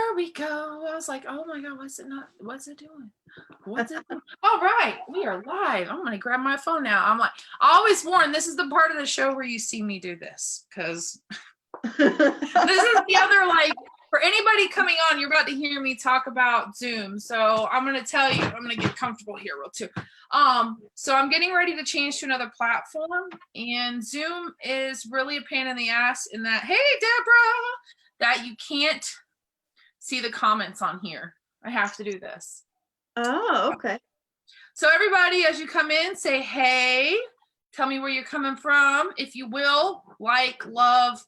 There we go. I was like, oh my God, what's it doing? What's it doing? All right, we are live. I'm gonna grab my phone now. I'm like, I always warn, this is the part of the show where you see me do this, because this is the other, like, for anybody coming on, you're about to hear me talk about Zoom. So I'm gonna tell you, I'm gonna get comfortable here real too. So I'm getting ready to change to another platform, and Zoom is really a pain in the ass in that, hey Deborah, that you can't see the comments on here. I have to do this. Oh, okay. So everybody, as you come in, say hey, tell me where you're coming from. If you will, like, love,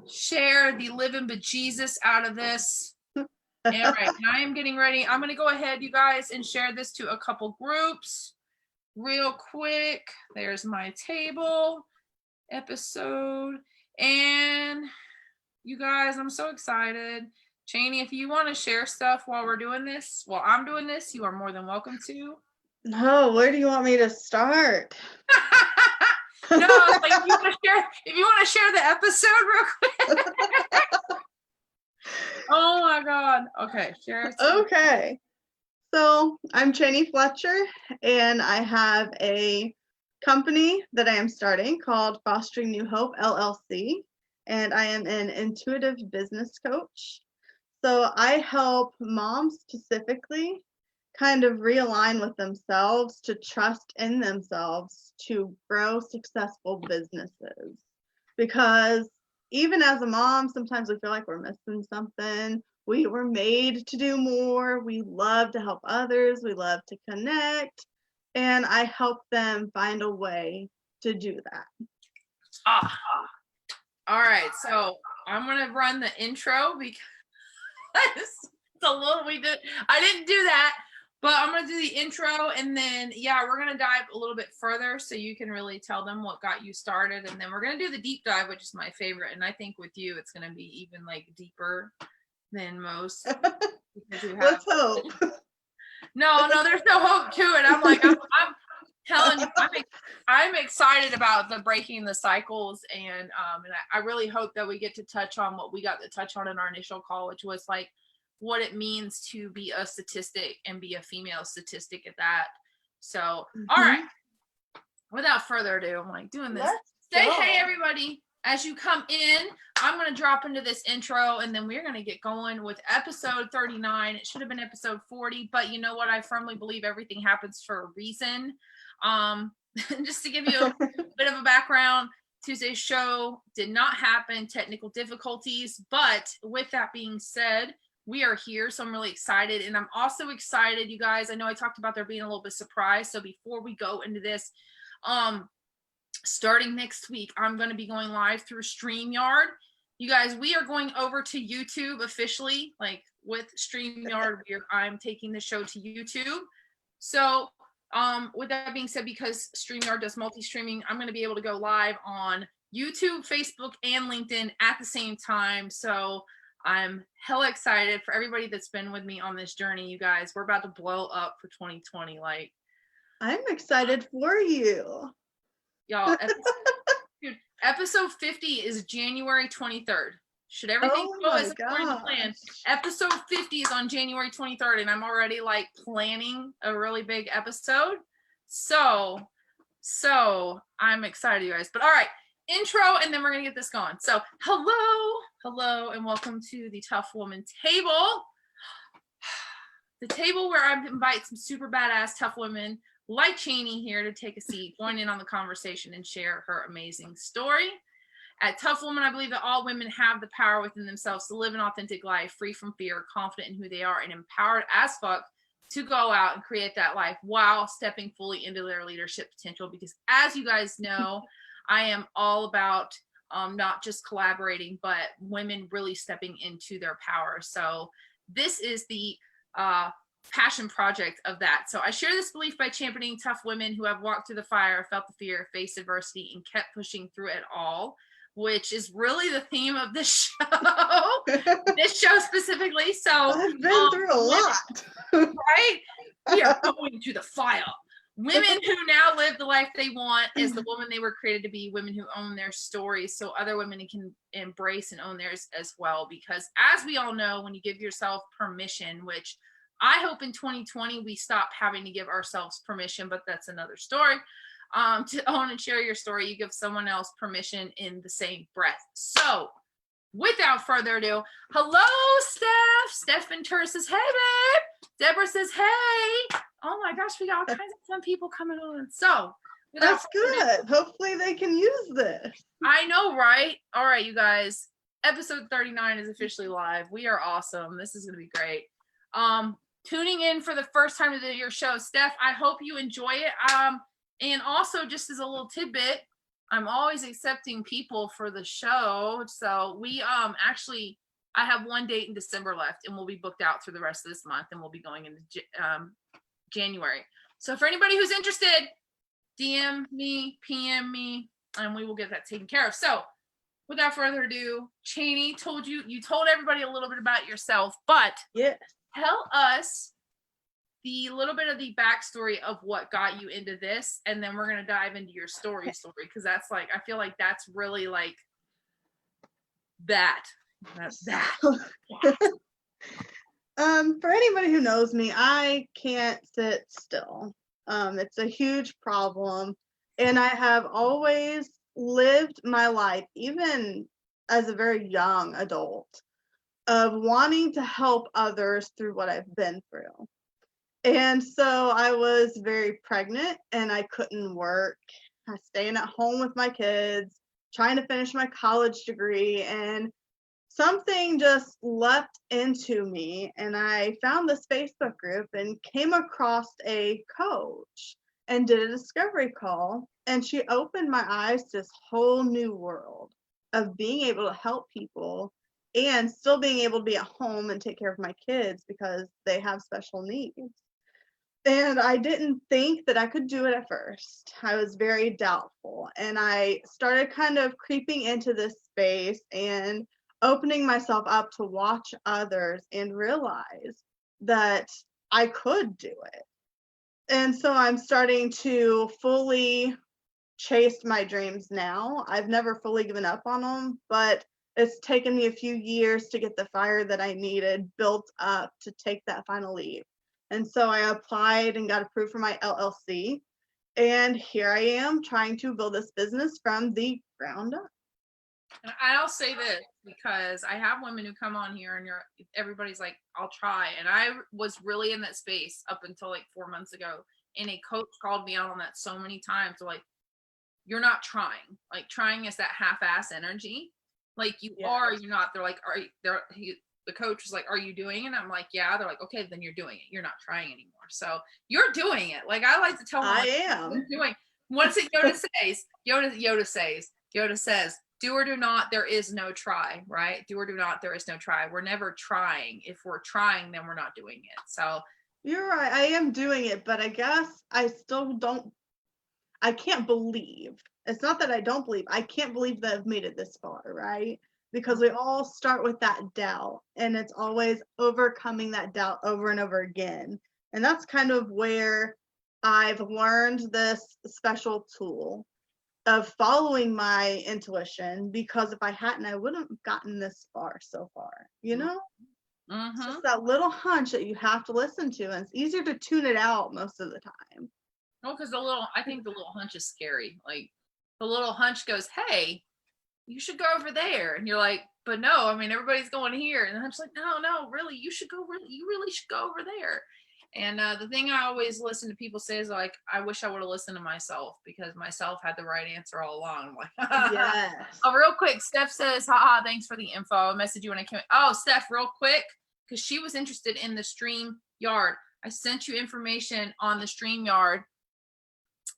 share the living bejesus out of this. All right, and I am getting ready. I'm going to go ahead, you guys, and share this to a couple groups real quick. There's my table episode. And you guys, I'm so excited. Chaney, if you want to share stuff while we're doing this, while I'm doing this, you are more than welcome to. No, where do you want me to start? No, like if you want to share the episode real quick. Oh my God. Okay, share. Okay. So I'm Chaney Fletcher, and I have a company that I am starting called Fostering New Hope LLC, and I am an intuitive business coach. So I help moms specifically kind of realign with themselves, to trust in themselves, to grow successful businesses. Because even as a mom, sometimes we feel like we're missing something. We were made to do more. We love to help others. We love to connect. And I help them find a way to do that. All right. So I'm going to run the intro because it's a little, I didn't do that, but I'm going to do the intro, and then, yeah, we're going to dive a little bit further so you can really tell them what got you started. And then we're going to do the deep dive, which is my favorite. And I think with you, it's going to be even like deeper than most. Let's hope. No, there's no hope to it. I'm like, I'm telling you, I'm excited about the breaking the cycles, and I really hope that we get to touch on what we got to touch on in our initial call, which was like what it means to be a statistic and be a female statistic at that. So, all right, without further ado, I'm like doing this. Say hey, everybody. As you come in, I'm going to drop into this intro, and then we're going to get going with episode 39. It should have been episode 40, but you know what? I firmly believe everything happens for a reason. Just to give you a bit of a background, Tuesday's show did not happen, technical difficulties, but with that being said, we are here, so I'm really excited. And I'm also excited, you guys, I know I talked about there being a little bit surprised, so before we go into this, starting next week, I'm going to be going live through StreamYard. You guys, we are going over to YouTube officially, like with StreamYard. I'm taking the show to YouTube. So with that being said, because StreamYard does multi-streaming, I'm going to be able to go live on YouTube, Facebook, and LinkedIn at the same time. So I'm hella excited for everybody that's been with me on this journey. You guys, we're about to blow up for 2020. Like, I'm excited for you. Y'all, episode 50 is January 23rd. Should everything go as according to plan, episode 50 is on January 23rd, and I'm already like planning a really big episode. So I'm excited, you guys. But all right, intro, and then we're gonna get this going. So hello, and welcome to the TUF Woman Table. The table where I invite some super badass tough women like Chaney here to take a seat, join in on the conversation, and share her amazing story. At TUF Woman, I believe that all women have the power within themselves to live an authentic life, free from fear, confident in who they are, and empowered as fuck to go out and create that life while stepping fully into their leadership potential. Because as you guys know, I am all about not just collaborating, but women really stepping into their power. So this is the passion project of that. So I share this belief by championing tough women who have walked through the fire, felt the fear, faced adversity, and kept pushing through it all, which is really the theme of this show. This show specifically. So I've been through a lot. Right? We are going to the fire. Women who now live the life they want as the woman they were created to be, women who own their stories so other women can embrace and own theirs as well. Because as we all know, when you give yourself permission, which I hope in 2020 we stop having to give ourselves permission, but that's another story, to own and share your story, you give someone else permission in the same breath. So without further ado, hello, Steph. Steph Ventura says, hey, babe. Deborah says, hey. Oh my gosh, we got all kinds of fun people coming on. So that's good. Hopefully they can use this. I know, right? All right, you guys. Episode 39 is officially live. We are awesome. This is going to be great. Tuning in for the first time to your show, Steph, I hope you enjoy it. And also, just as a little tidbit, I'm always accepting people for the show. So we actually, I have one date in December left, and we'll be booked out through the rest of this month, and we'll be going into January. So for anybody who's interested, DM me, PM me, and we will get that taken care of. So without further ado, Chaney, you told everybody a little bit about yourself, but yes, tell us the little bit of the backstory of what got you into this, and then we're going to dive into your story, because that's like, I feel like that's really like that. For anybody who knows me, I can't sit still. It's a huge problem, and I have always lived my life, even as a very young adult, of wanting to help others through what I've been through. And so I was very pregnant and I couldn't work. I was staying at home with my kids, trying to finish my college degree, and something just leapt into me, and I found this Facebook group and came across a coach and did a discovery call, and she opened my eyes to this whole new world of being able to help people and still being able to be at home and take care of my kids because they have special needs. And I didn't think that I could do it at first. I was very doubtful, and I started kind of creeping into this space and opening myself up to watch others and realize that I could do it. And so I'm starting to fully chase my dreams now. I've never fully given up on them, but it's taken me a few years to get the fire that I needed built up to take that final leap. And so I applied and got approved for my LLC. And here I am trying to build this business from the ground up. And I'll say this because I have women who come on here and everybody's like, I'll try. And I was really in that space up until like 4 months ago. And a coach called me out on that so many times. They're like, you're not trying. Like, trying is that half-ass energy. Like, you are, you're not. They're like, the coach was like, are you doing it? I'm like, yeah. They're like, okay, then you're doing it. You're not trying anymore. So you're doing it. Like, I like to tell them, I like, am doing. Once it Yoda says, do or do not, there is no try, right? Do or do not, there is no try. We're never trying. If we're trying, then we're not doing it. So you're right. I am doing it, but I guess I still I can't believe. It's not that I don't believe. I can't believe that I've made it this far, right? Because we all start with that doubt, and it's always overcoming that doubt over and over again. And that's kind of where I've learned this special tool of following my intuition, because if I hadn't, I wouldn't have gotten this far so far, you know? It's just that little hunch that you have to listen to, and it's easier to tune it out most of the time. Well, because I think the little hunch is scary. Like, the little hunch goes, hey, you should go over there. And you're like, but no, I mean, everybody's going here. And the hunch like, no, really, you really should go over there. And the thing I always listen to people say is like, I wish I would have listened to myself, because myself had the right answer all along. I'm like, yes. Oh, real quick, Steph says, haha, thanks for the info. I'll message you when I came. Oh, Steph, real quick, because she was interested in the StreamYard. I sent you information on the StreamYard.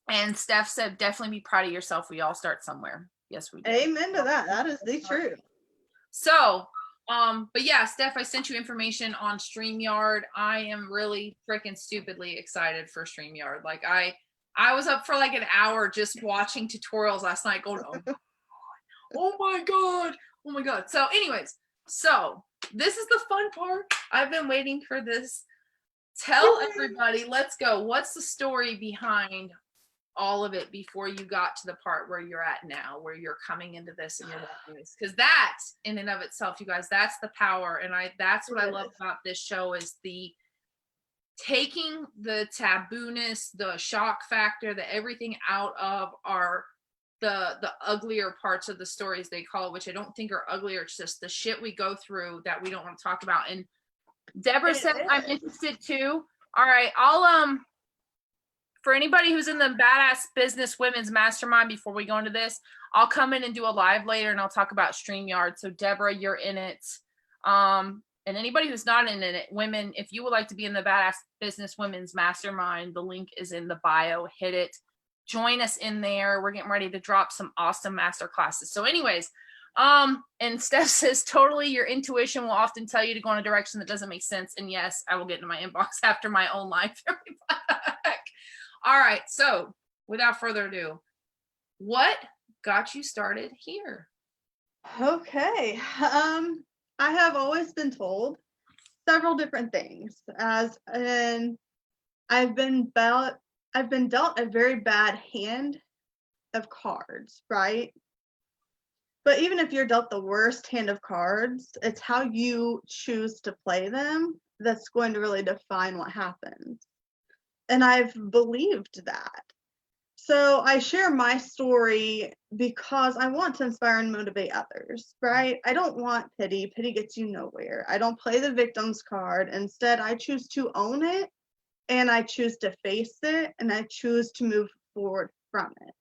And Steph said, definitely be proud of yourself. We all start somewhere. Yes, we do. Amen to that. That is the truth. So, but yeah, Steph, I sent you information on StreamYard. I am really freaking stupidly excited for StreamYard. Like, I was up for like an hour just watching tutorials last night going, oh my God. So anyways, this is the fun part. I've been waiting for this Tell everybody, let's go. What's the story behind all of it before you got to the part where you're at now, where you're coming into this and you're watching this? Because that in and of itself, you guys, that's the power. And that's what I love about this show is the taking the tabooness, the shock factor, the everything out of the uglier parts of the stories they call it, which I don't think are uglier. It's just the shit we go through that we don't want to talk about. And Deborah said, I'm interested too. All right. I'll, for anybody who's in the Badass Business Women's Mastermind, before we go into this, I'll come in and do a live later and I'll talk about StreamYard. So Deborah, you're in it. And anybody who's not in it, women, if you would like to be in the Badass Business Women's Mastermind, the link is in the bio. Hit it. Join us in there. We're getting ready to drop some awesome master classes. So anyways, and Steph says, totally, your intuition will often tell you to go in a direction that doesn't make sense. And yes, I will get into my inbox after my own life. All right. So without further ado, what got you started here? Okay. I have always been told several different things, as in I've been dealt a very bad hand of cards, right? But even if you're dealt the worst hand of cards, it's how you choose to play them that's going to really define what happens. And I've believed that. So I share my story because I want to inspire and motivate others, right? I don't want pity. Pity gets you nowhere. I don't play the victim's card. Instead, I choose to own it, and I choose to face it, and I choose to move forward from it.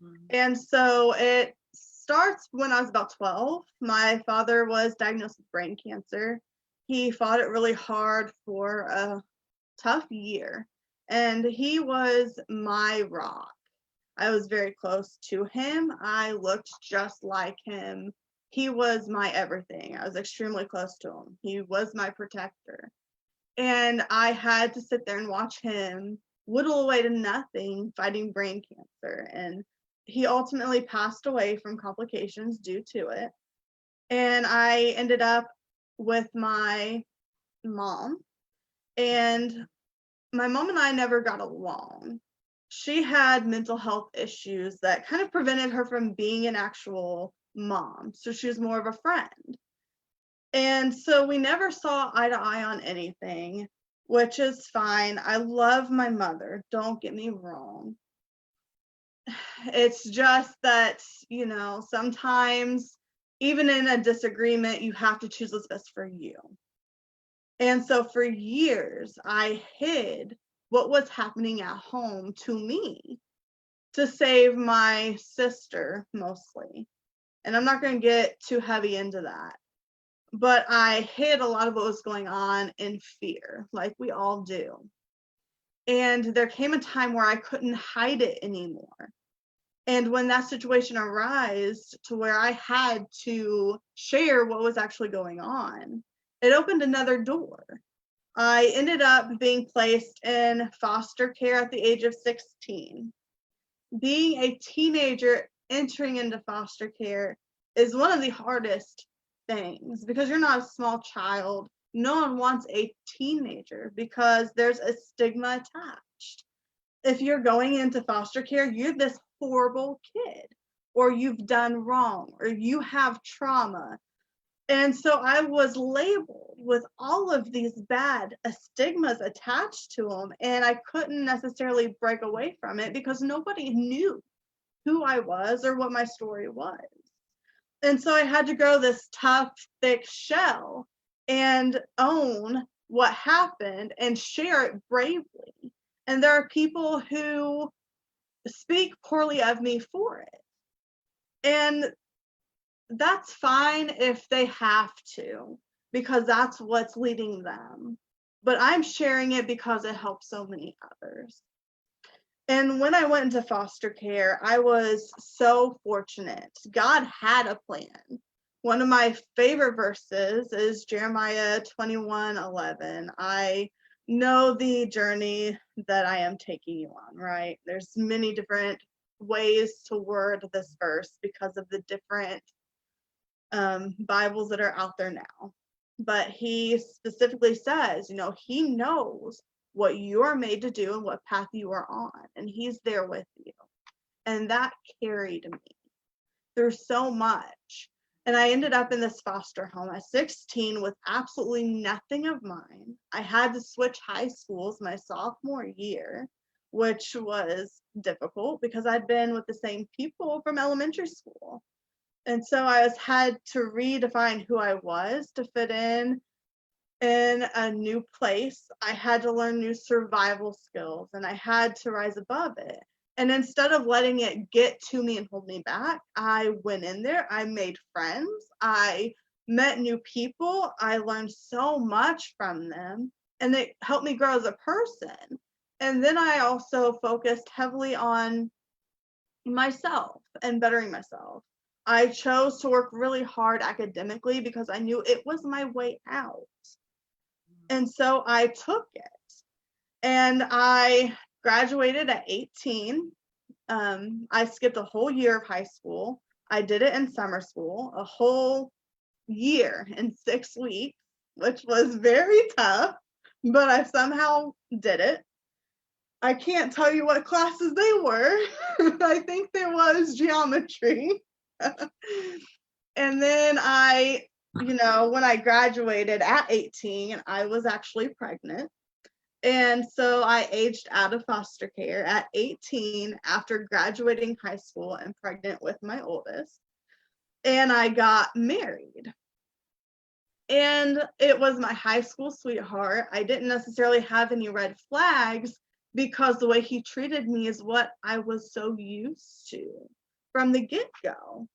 Mm-hmm. And so it starts when I was about 12. My father was diagnosed with brain cancer. He fought it really hard for a tough year. And he was my rock. I was very close to him. I looked just like him. He was my everything. I was extremely close to him. He was my protector. And I had to sit there and watch him whittle away to nothing fighting brain cancer. And he ultimately passed away from complications due to it. And I ended up with my mom. And my mom and I never got along. She had mental health issues that kind of prevented her from being an actual mom. So she was more of a friend. And so we never saw eye to eye on anything, which is fine. I love my mother. Don't get me wrong. It's just that, sometimes even in a disagreement, you have to choose what's best for you. And so for years, I hid what was happening at home to me to save my sister mostly. And I'm not going to get too heavy into that. But I hid a lot of what was going on in fear, like we all do. And there came a time where I couldn't hide it anymore. And when that situation arose to where I had to share what was actually going on, it opened another door. I ended up being placed in foster care at the age of 16. Being a teenager entering into foster care is one of the hardest things because you're not a small child. No one wants a teenager because there's a stigma attached. If you're going into foster care, you're this horrible kid, or you've done wrong, or you have trauma. And so I was labeled with all of these bad stigmas attached to them, and I couldn't necessarily break away from it because nobody knew who I was or what my story was. And so I had to grow this tough, thick shell and own what happened and share it bravely. And there are people who speak poorly of me for it. And that's fine if they have to, because that's what's leading them. But I'm sharing it because it helps so many others. And when I went into foster care, I was so fortunate. God had a plan. One of my favorite verses is Jeremiah 21:11. I know the journey that I am taking you on, right? There's many different ways to word this verse because of the different Bibles that are out there now. but he specifically says, he knows what you're made to do and what path you are on, and he's there with you. And that carried me through so much. And I ended up in this foster home at 16 with absolutely nothing of mine. I had to switch high schools my sophomore year, which was difficult because I'd been with the same people from elementary school. And so I had to redefine who I was to fit in a new place. I had to learn new survival skills, and I had to rise above it. And instead of letting it get to me and hold me back, I went in there, I made friends, I met new people, I learned so much from them, and it helped me grow as a person. And then I also focused heavily on myself and bettering myself. I chose to work really hard academically because I knew it was my way out. And so I took it. And I graduated at 18. I skipped a whole year of high school. I did it in summer school, a whole year in 6 weeks, which was very tough, but I somehow did it. I can't tell you what classes they were. I think there was geometry. And then when I graduated at 18, I was actually pregnant. And so I aged out of foster care at 18 after graduating high school and pregnant with my oldest. And I got married. And it was my high school sweetheart. I didn't necessarily have any red flags because the way he treated me is what I was so used to from the get-go.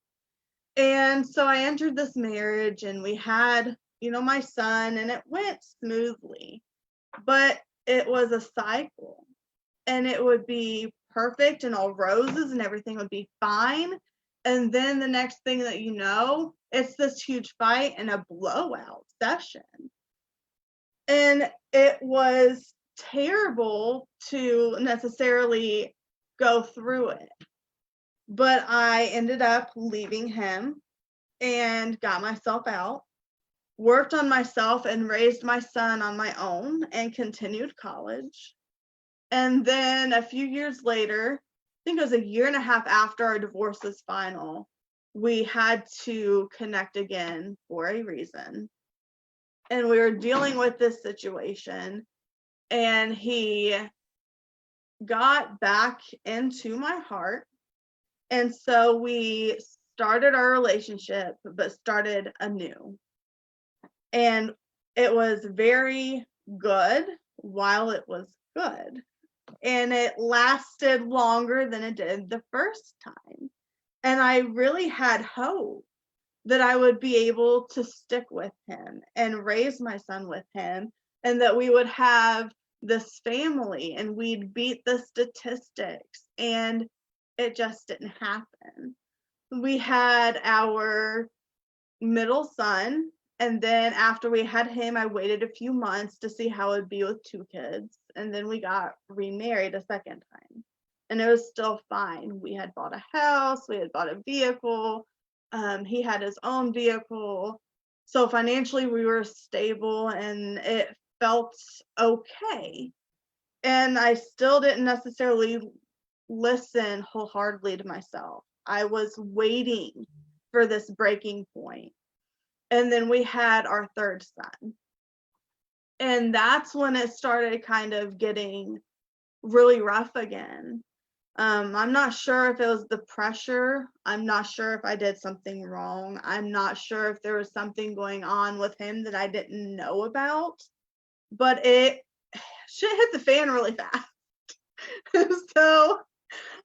And so I entered this marriage, and we had, my son, and it went smoothly. But it was a cycle, and it would be perfect and all roses and everything would be fine. And then the next thing that you know, it's this huge fight and a blowout session. And it was terrible to necessarily go through it. But I ended up leaving him and got myself out, worked on myself and raised my son on my own and continued college. And then a few years later, I think it was a year and a half after our divorce was final, we had to connect again for a reason. And we were dealing with this situation, and he got back into my heart. And so we started our relationship, but started anew. And it was very good while it was good. And it lasted longer than it did the first time. And I really had hope that I would be able to stick with him and raise my son with him, and that we would have this family and we'd beat the statistics. And it just didn't happen. We had our middle son, and then after we had him, I waited a few months to see how it would be with 2 kids. And then we got remarried a second time. And it was still fine. We had bought a house, we had bought a vehicle. He had his own vehicle. So financially we were stable, and it felt okay. And I still didn't necessarily listen wholeheartedly to myself. I was waiting for this breaking point. And then we had our third son. And that's when it started kind of getting really rough again. I'm not sure if it was the pressure. I'm not sure if I did something wrong. I'm not sure if there was something going on with him that I didn't know about. But shit hit the fan really fast. So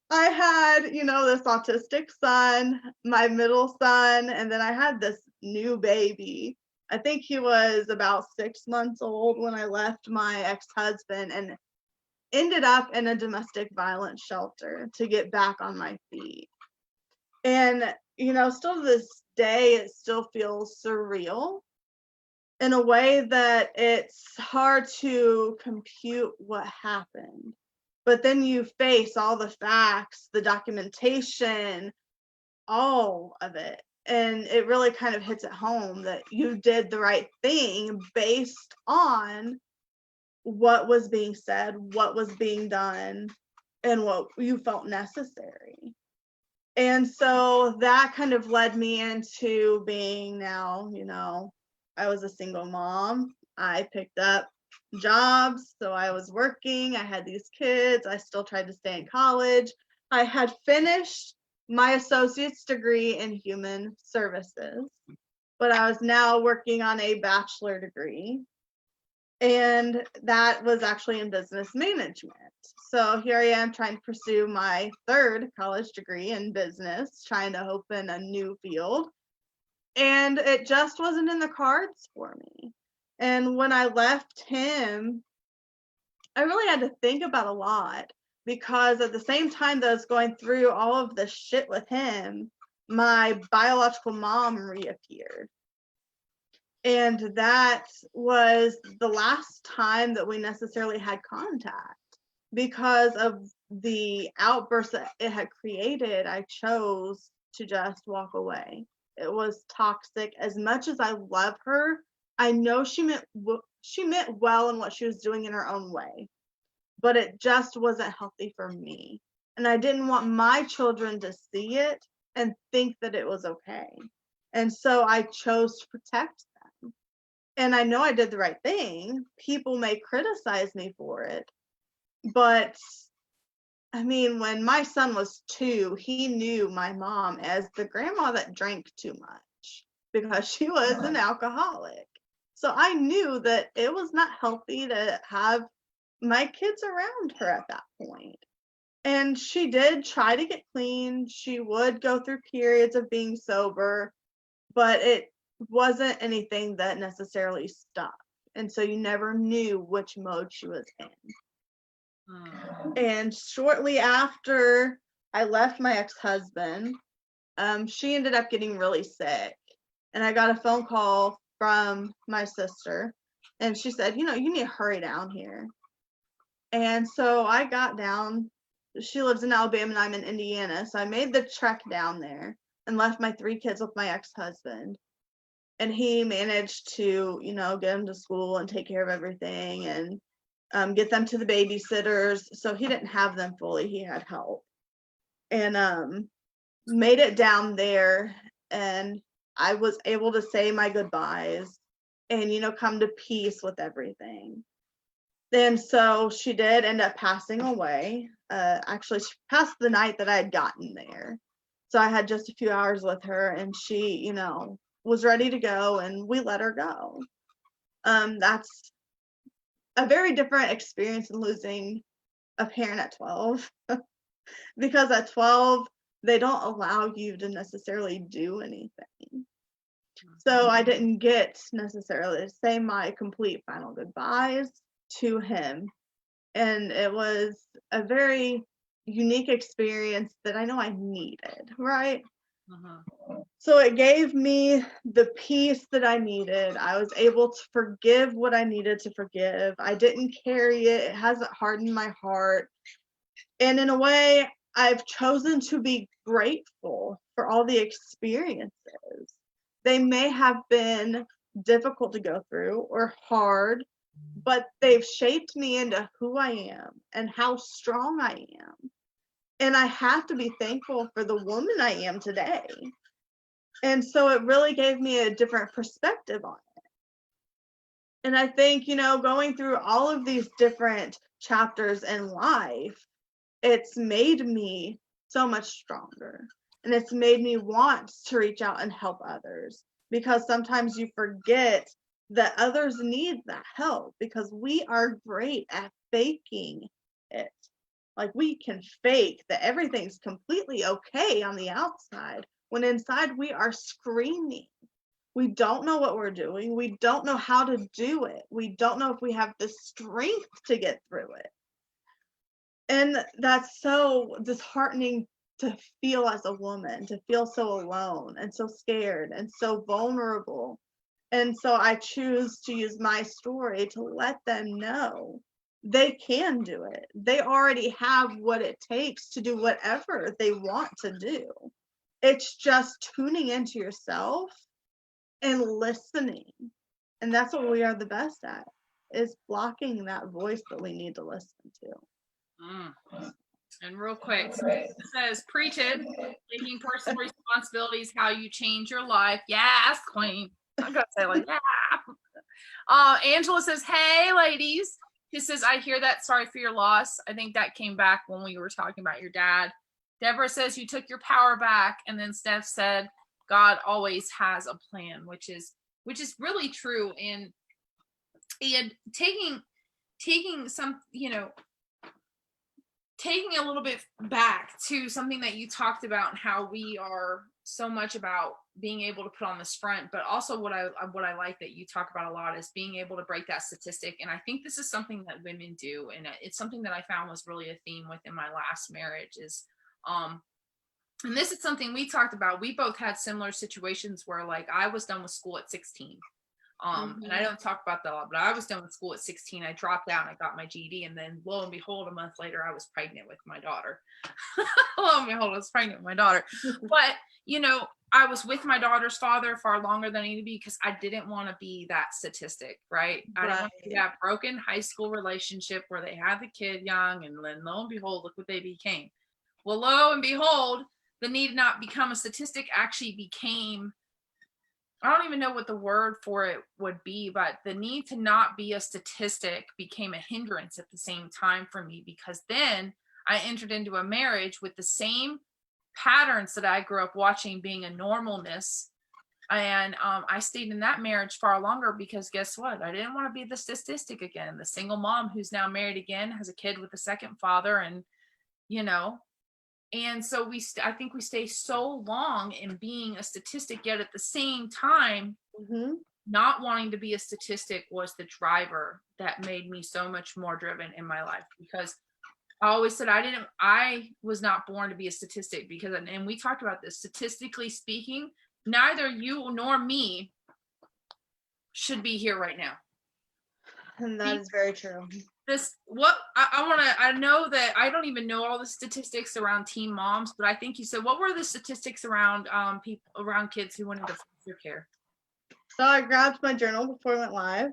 I had, this autistic son, my middle son, and then I had this new baby. I think he was about 6 months old when I left my ex-husband and ended up in a domestic violence shelter to get back on my feet. And, still to this day, it still feels surreal in a way that it's hard to compute what happened. But then you face all the facts, the documentation, all of it. And it really kind of hits at home that you did the right thing based on what was being said, what was being done, and what you felt necessary. And so that kind of led me into being now, I was a single mom. I picked up jobs, so I was working, I had these kids, I still tried to stay in college. I had finished my associate's degree in human services, but I was now working on a bachelor degree, and that was actually in business management. So here I am trying to pursue my third college degree in business, trying to open a new field, and it just wasn't in the cards for me. And when I left him, I really had to think about a lot, because at the same time that I was going through all of this shit with him, my biological mom reappeared. And that was the last time that we necessarily had contact. Because of the outburst that it had created, I chose to just walk away. It was toxic. As much as I love her, I know she meant well in what she was doing in her own way, but it just wasn't healthy for me. And I didn't want my children to see it and think that it was okay. And so I chose to protect them. And I know I did the right thing. People may criticize me for it, but I mean, when my son was 2, he knew my mom as the grandma that drank too much because she was an alcoholic. So I knew that it was not healthy to have my kids around her at that point. And she did try to get clean. She would go through periods of being sober, but it wasn't anything that necessarily stuck. And so you never knew which mode she was in. And shortly after I left my ex-husband, she ended up getting really sick. And I got a phone call from my sister, and she said, you need to hurry down here. And so I got down. She lives in Alabama and I'm in Indiana. So I made the trek down there and left my 3 kids with my ex-husband. And he managed to, get them to school and take care of everything and get them to the babysitters. So he didn't have them fully. He had help. And made it down there, and I was able to say my goodbyes and, come to peace with everything. And so she did end up passing away. Actually, she passed the night that I had gotten there. So I had just a few hours with her, and she, was ready to go, and we let her go. That's a very different experience than losing a parent at 12. Because at 12, they don't allow you to necessarily do anything. So I didn't get necessarily to say my complete final goodbyes to him. And it was a very unique experience that I know I needed, right? So it gave me the peace that I needed. I was able to forgive what I needed to forgive. I didn't carry it. It hasn't hardened my heart. And in a way, I've chosen to be grateful for all the experiences. They may have been difficult to go through or hard, but they've shaped me into who I am and how strong I am. And I have to be thankful for the woman I am today. And so it really gave me a different perspective on it. And I think, going through all of these different chapters in life, it's made me so much stronger. And it's made me want to reach out and help others, because sometimes you forget that others need that help, because we are great at faking it. Like, we can fake that everything's completely okay on the outside, when inside we are screaming. We don't know what we're doing. We don't know how to do it. We don't know if we have the strength to get through it. And that's so disheartening to feel as a woman, to feel so alone and so scared and so vulnerable. And so I choose to use my story to let them know they can do it. They already have what it takes to do whatever they want to do. It's just tuning into yourself and listening. And that's what we are the best at, is blocking that voice that we need to listen to. And real quick, it says, preach it, taking personal responsibility is how you change your life. Yes, queen. I'm going to say like, yeah. Angela says, hey, ladies. She says, I hear that. Sorry for your loss. I think that came back when we were talking about your dad. Deborah says, you took your power back. And then Steph said, God always has a plan, which is really true. And taking some, taking a little bit back to something that you talked about, and how we are so much about being able to put on this front, but also what I like that you talk about a lot is being able to break that statistic. And I think this is something that women do, and it's something that I found was really a theme within my last marriage is, and this is something we talked about. We both had similar situations where, like, I was done with school at 16. And I don't talk about that a lot, but I was done with school at 16. I dropped out and I got my GED, and then lo and behold, a month later, I was pregnant with my daughter. Lo and behold, I was pregnant with my daughter. But, I was with my daughter's father far longer than I needed to be, because I didn't want to be that statistic, right? I didn't want to be that broken high school relationship where they had the kid young, and then lo and behold, look what they became. Well, lo and behold, the need to not become a statistic actually became, I don't even know what the word for it would be, but the need to not be a statistic became a hindrance at the same time for me, because then I entered into a marriage with the same patterns that I grew up watching being a normalness. And I stayed in that marriage far longer because guess what? I didn't want to be the statistic again. The single mom who's now married again, has a kid with a second father, and, and so I think we stay so long in being a statistic, yet at the same time, not wanting to be a statistic was the driver that made me so much more driven in my life, because I always said I was not born to be a statistic, because, and we talked about this, statistically speaking, neither you nor me should be here right now. And that is very true. I know that I don't even know all the statistics around teen moms, but I think you said, what were the statistics around people, around kids who went into foster care? So I grabbed my journal before I went live.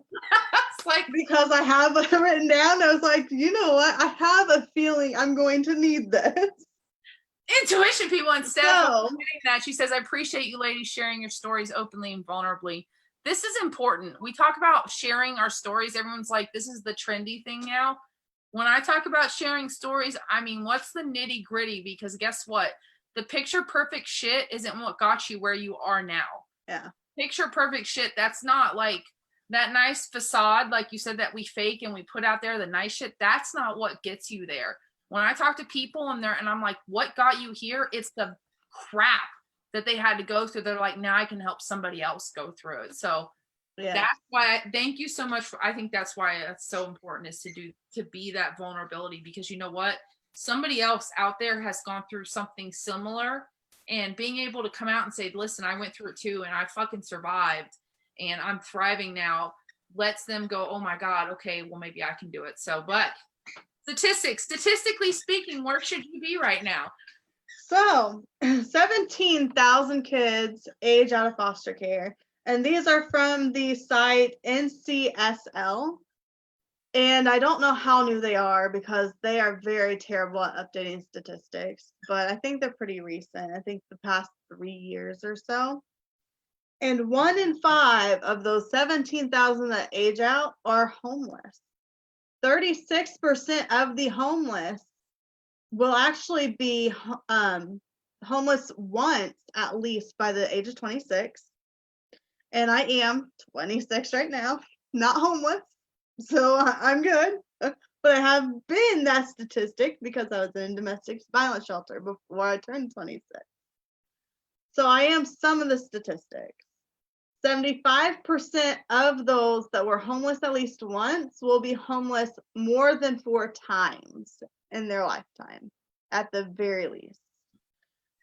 It's like, because I have it written down. I was like, you know what? I have a feeling I'm going to need this. Intuition, people. And Steph, that she says, I appreciate you ladies sharing your stories openly and vulnerably. This is important. We talk about sharing our stories. Everyone's like, this is the trendy thing now. When I talk about sharing stories, I mean, what's the nitty gritty? Because guess what? The picture perfect shit isn't what got you where you are now. Yeah. Picture perfect shit. That's not like that nice facade, like you said, that we fake and we put out there, the nice shit. That's not what gets you there. When I talk to people and I'm like, what got you here? It's the crap that they had to go through. They're like, now I can help somebody else go through it. So that's why thank you so much I think that's why it's so important, is to be that vulnerability, because you know what? Somebody else out there has gone through something similar, and being able to come out and say, listen, I went through it too, and I fucking survived, and I'm thriving now, lets them go, oh my God, okay, well, maybe I can do it. So, but statistically speaking, where should you be right now? So 17,000 kids age out of foster care. And these are from the site NCSL. And I don't know how new they are, because they are very terrible at updating statistics. But I think they're pretty recent. I think the past 3 years or so. And 1 in 5 of those 17,000 that age out are homeless. 36% of the homeless will actually be homeless once at least by the age of 26. And I am 26 right now, not homeless. So I'm good. But I have been that statistic because I was in a domestic violence shelter before I turned 26. So I am some of the statistics. 75% of those that were homeless at least once will be homeless more than 4 times in their lifetime, at the very least.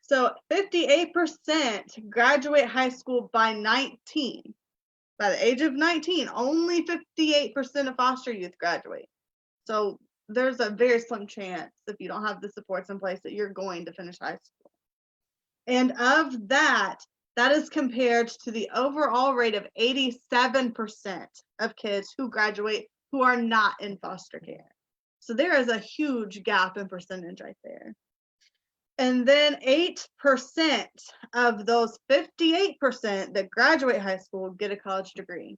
So 58% graduate high school by 19. By the age of 19, only 58% of foster youth graduate. So there's a very slim chance, if you don't have the supports in place, that you're going to finish high school. And of that, that is compared to the overall rate of 87% of kids who graduate who are not in foster care. So there is a huge gap in percentage right there. And then 8% of those 58% that graduate high school get a college degree.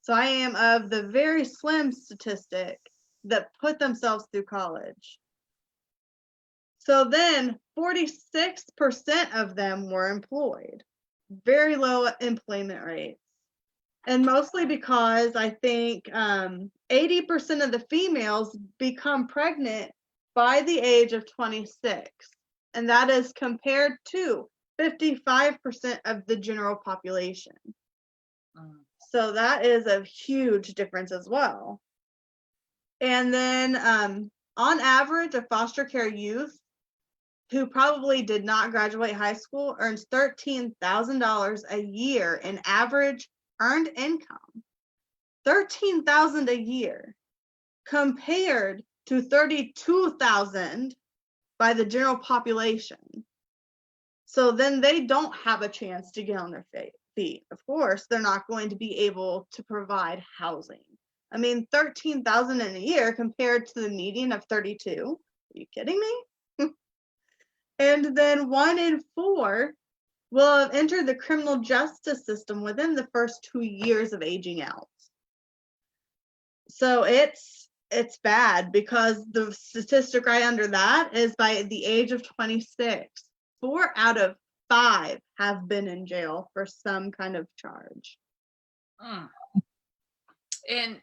So I am of the very slim statistic that put themselves through college. So then 46% of them were employed. Very low employment rates. And mostly because I think 80% of the females become pregnant by the age of 26. And that is compared to 55% of the general population. So that is a huge difference as well. And then on average, a foster care youth who probably did not graduate high school earns $13,000 a year in average earned income. $13,000 a year compared to $32,000 by the general population. So then they don't have a chance to get on their feet. Of course, they're not going to be able to provide housing. I mean, $13,000 in a year compared to the median of 32. Are you kidding me? And then 1 in 4 will have entered the criminal justice system within the first 2 years of aging out. So it's bad because the statistic right under that is by the age of 26, 4 out of 5 have been in jail for some kind of charge. And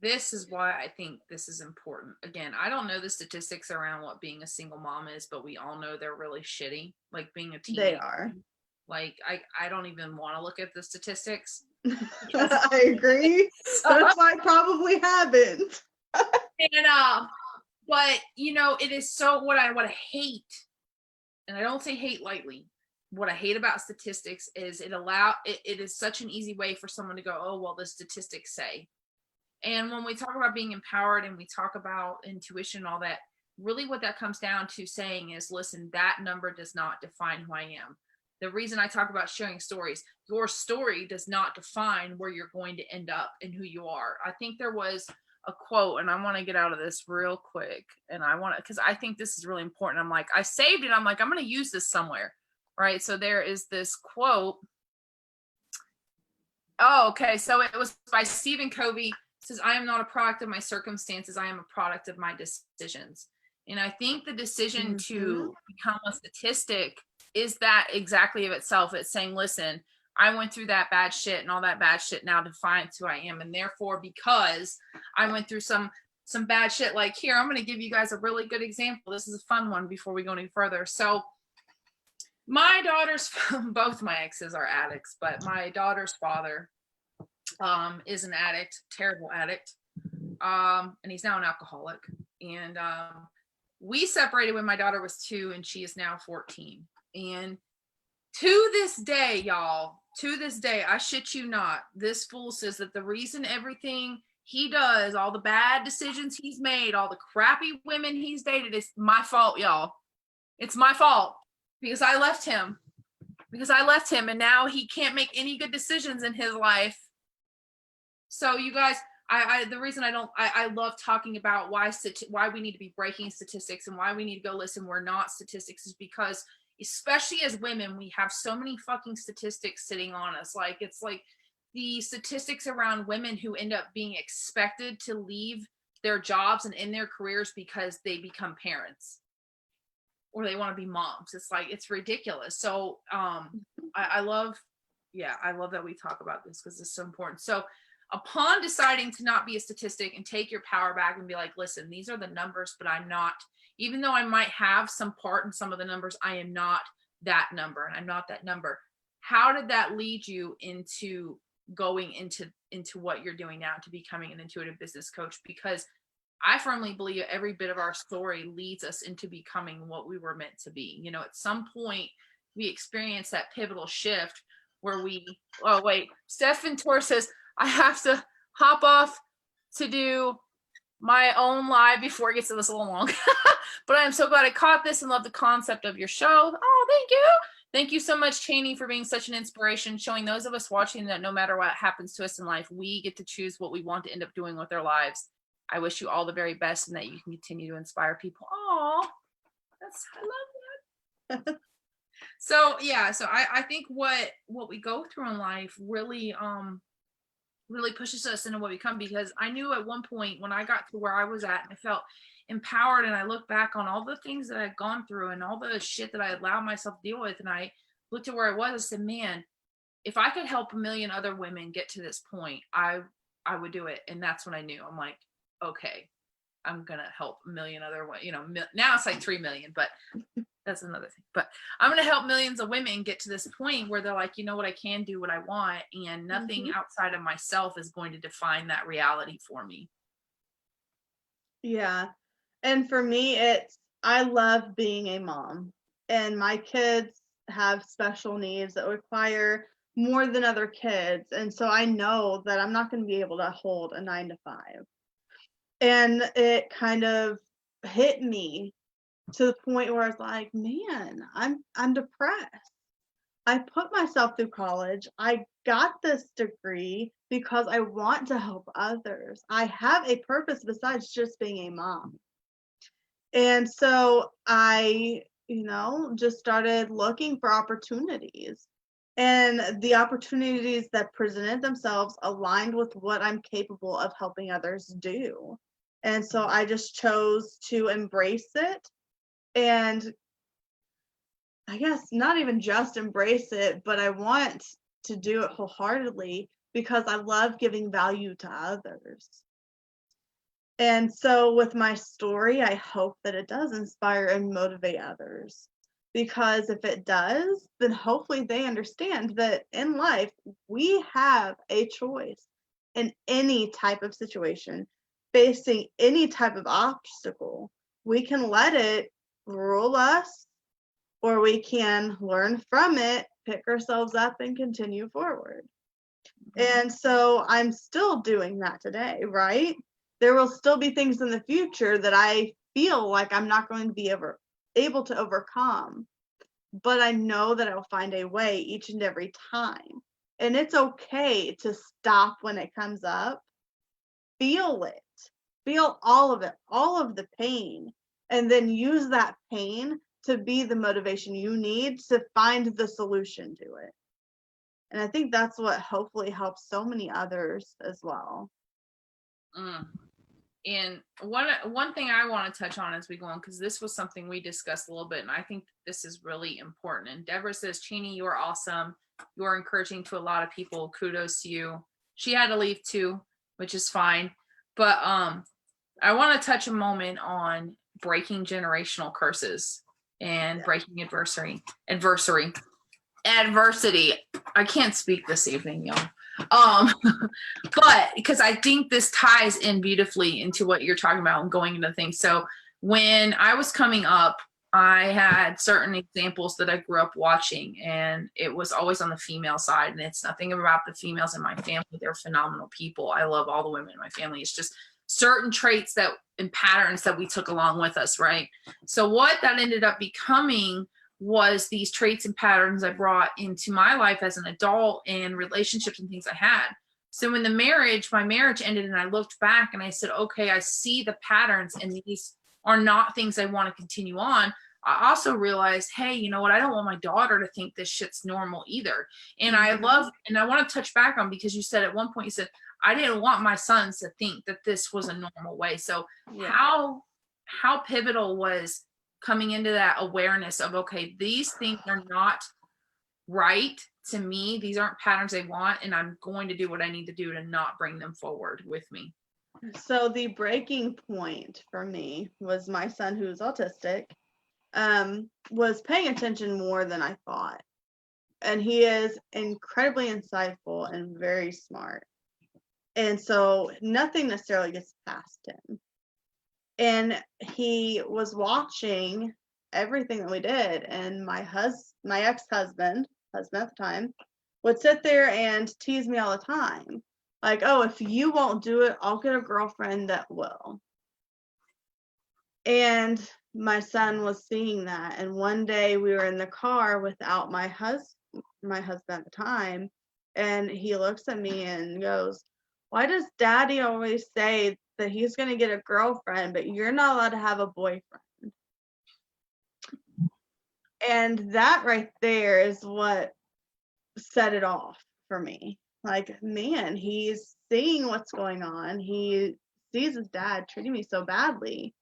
this is why I think this is important. Again, I don't know the statistics around what being a single mom is, but we all know they're really shitty. Like being a teenager. They are. Like I don't even want to look at the statistics. I agree. That's why I probably haven't. And but you know, it is so what I hate, and I don't say hate lightly. What I hate about statistics is it is such an easy way for someone to go, oh well, the statistics say. And when we talk about being empowered and we talk about intuition and all that, really what that comes down to saying is, listen, that number does not define who I am. The reason I talk about sharing stories, your story does not define where you're going to end up and who you are. I think there was a quote, and I want to get out of this real quick. And I want to, because I think this is really important. I'm like, I saved it. I'm like, I'm going to use this somewhere. Right. So there is this quote. Oh, okay. So it was by Stephen Covey. It says, I am not a product of my circumstances. I am a product of my decisions. And I think the decision to become a statistic is that exactly of itself. It's saying, listen, I went through that bad shit, and all that bad shit now defines who I am. And therefore, because I went through some bad shit, like here, I'm going to give you guys a really good example. This is a fun one before we go any further. So my daughter's, both my exes are addicts, but my daughter's father is an addict, terrible addict. And he's now an alcoholic. And we separated when my daughter was 2 and she is now 14. And to this day, y'all, I shit you not, this fool says that the reason everything he does, all the bad decisions he's made, all the crappy women he's dated, is my fault, y'all. It's my fault because I left him. And now he can't make any good decisions in his life. So you guys, the reason I love talking about why we need to be breaking statistics and why we need to go listen, we're not statistics, is because especially as women, we have so many fucking statistics sitting on us. Like, it's like the statistics around women who end up being expected to leave their jobs and in their careers because they become parents or they want to be moms. It's like, it's ridiculous. So I love that we talk about this because it's so important. So upon deciding to not be a statistic and take your power back and be like, listen, these are the numbers, but I'm not, even though I might have some part in some of the numbers, I am not that number and I'm not that number. How did that lead you into going into what you're doing now, to becoming an intuitive business coach? Because I firmly believe every bit of our story leads us into becoming what we were meant to be. You know, at some point we experience that pivotal shift where Stephen Tor says, I have to hop off to do my own live before it gets to this a little long. But I'm so glad I caught this and love the concept of your show. Oh, thank you. Thank you so much, Chaney, for being such an inspiration, showing those of us watching that no matter what happens to us in life, we get to choose what we want to end up doing with our lives. I wish you all the very best and that you can continue to inspire people. Oh, I love that. So yeah, so I think what we go through in life really pushes us into what we become, because I knew at one point when I got to where I was at and I felt empowered and I looked back on all the things that I'd gone through and all the shit that I allowed myself to deal with, and I looked at where I was, I said, man, if I could help a million other women get to this point, I would do it. And that's when I knew, I'm like, okay, I'm gonna help a million other women. Now it's like 3 million, but that's another thing. But I'm going to help millions of women get to this point where they're like, you know what, I can do what I want, and nothing outside of myself is going to define that reality for me. Yeah. And for me, I love being a mom, and my kids have special needs that require more than other kids. And so I know that I'm not going to be able to hold a 9 to 5. And it kind of hit me to the point where I was like, man, I'm depressed. I put myself through college. I got this degree because I want to help others. I have a purpose besides just being a mom. And so I, just started looking for opportunities. And the opportunities that presented themselves aligned with what I'm capable of helping others do. And so I just chose to embrace it. And I guess not even just embrace it, but I want to do it wholeheartedly because I love giving value to others. And so with my story, I hope that it does inspire and motivate others, because if it does, then hopefully they understand that in life, we have a choice in any type of situation, facing any type of obstacle. We can let it rule us, or we can learn from it, pick ourselves up, and continue forward. And so I'm still doing that today, right? There will still be things in the future that I feel like I'm not going to be able to overcome, but I know that I'll find a way each and every time. And it's okay to stop when it comes up, feel it, feel all of it, all of the pain, and then use that pain to be the motivation you need to find the solution to it. And I think that's what hopefully helps so many others as well. And one thing I want to touch on as we go on, because this was something we discussed a little bit, and I think this is really important. And Deborah says, Chaney, you are awesome. You are encouraging to a lot of people. Kudos to you. She had to leave too, which is fine. But I want to touch a moment on breaking generational curses and breaking adversity. I can't speak this evening, y'all. But because I think this ties in beautifully into what you're talking about and going into things. So when I was coming up, I had certain examples that I grew up watching, and it was always on the female side. And it's nothing about the females in my family. They're phenomenal people. I love all the women in my family. It's just certain traits and patterns that we took along with us, right? So what that ended up becoming was these traits and patterns I brought into my life as an adult and relationships and things I had. So when my marriage ended, and I looked back and I said, okay, I see the patterns, and these are not things I want to continue on. I also realized, hey, you know what? I don't want my daughter to think this shit's normal either. And I want to touch back on, because you said at one point, you said, I didn't want my sons to think that this was a normal way. So how pivotal was coming into that awareness of, okay, these things are not right to me. These aren't patterns I want, and I'm going to do what I need to do to not bring them forward with me. So the breaking point for me was my son, who's autistic, was paying attention more than I thought. And he is incredibly insightful and very smart. And so nothing necessarily gets past him. And he was watching everything that we did. And my ex-husband at the time, would sit there and tease me all the time. Like, oh, if you won't do it, I'll get a girlfriend that will. And my son was seeing that. And one day we were in the car without my husband at the time, and he looks at me and goes, "Why does Daddy always say that he's going to get a girlfriend, but you're not allowed to have a boyfriend?" And that right there is what set it off for me. Like, man, he's seeing what's going on. He sees his dad treating me so badly.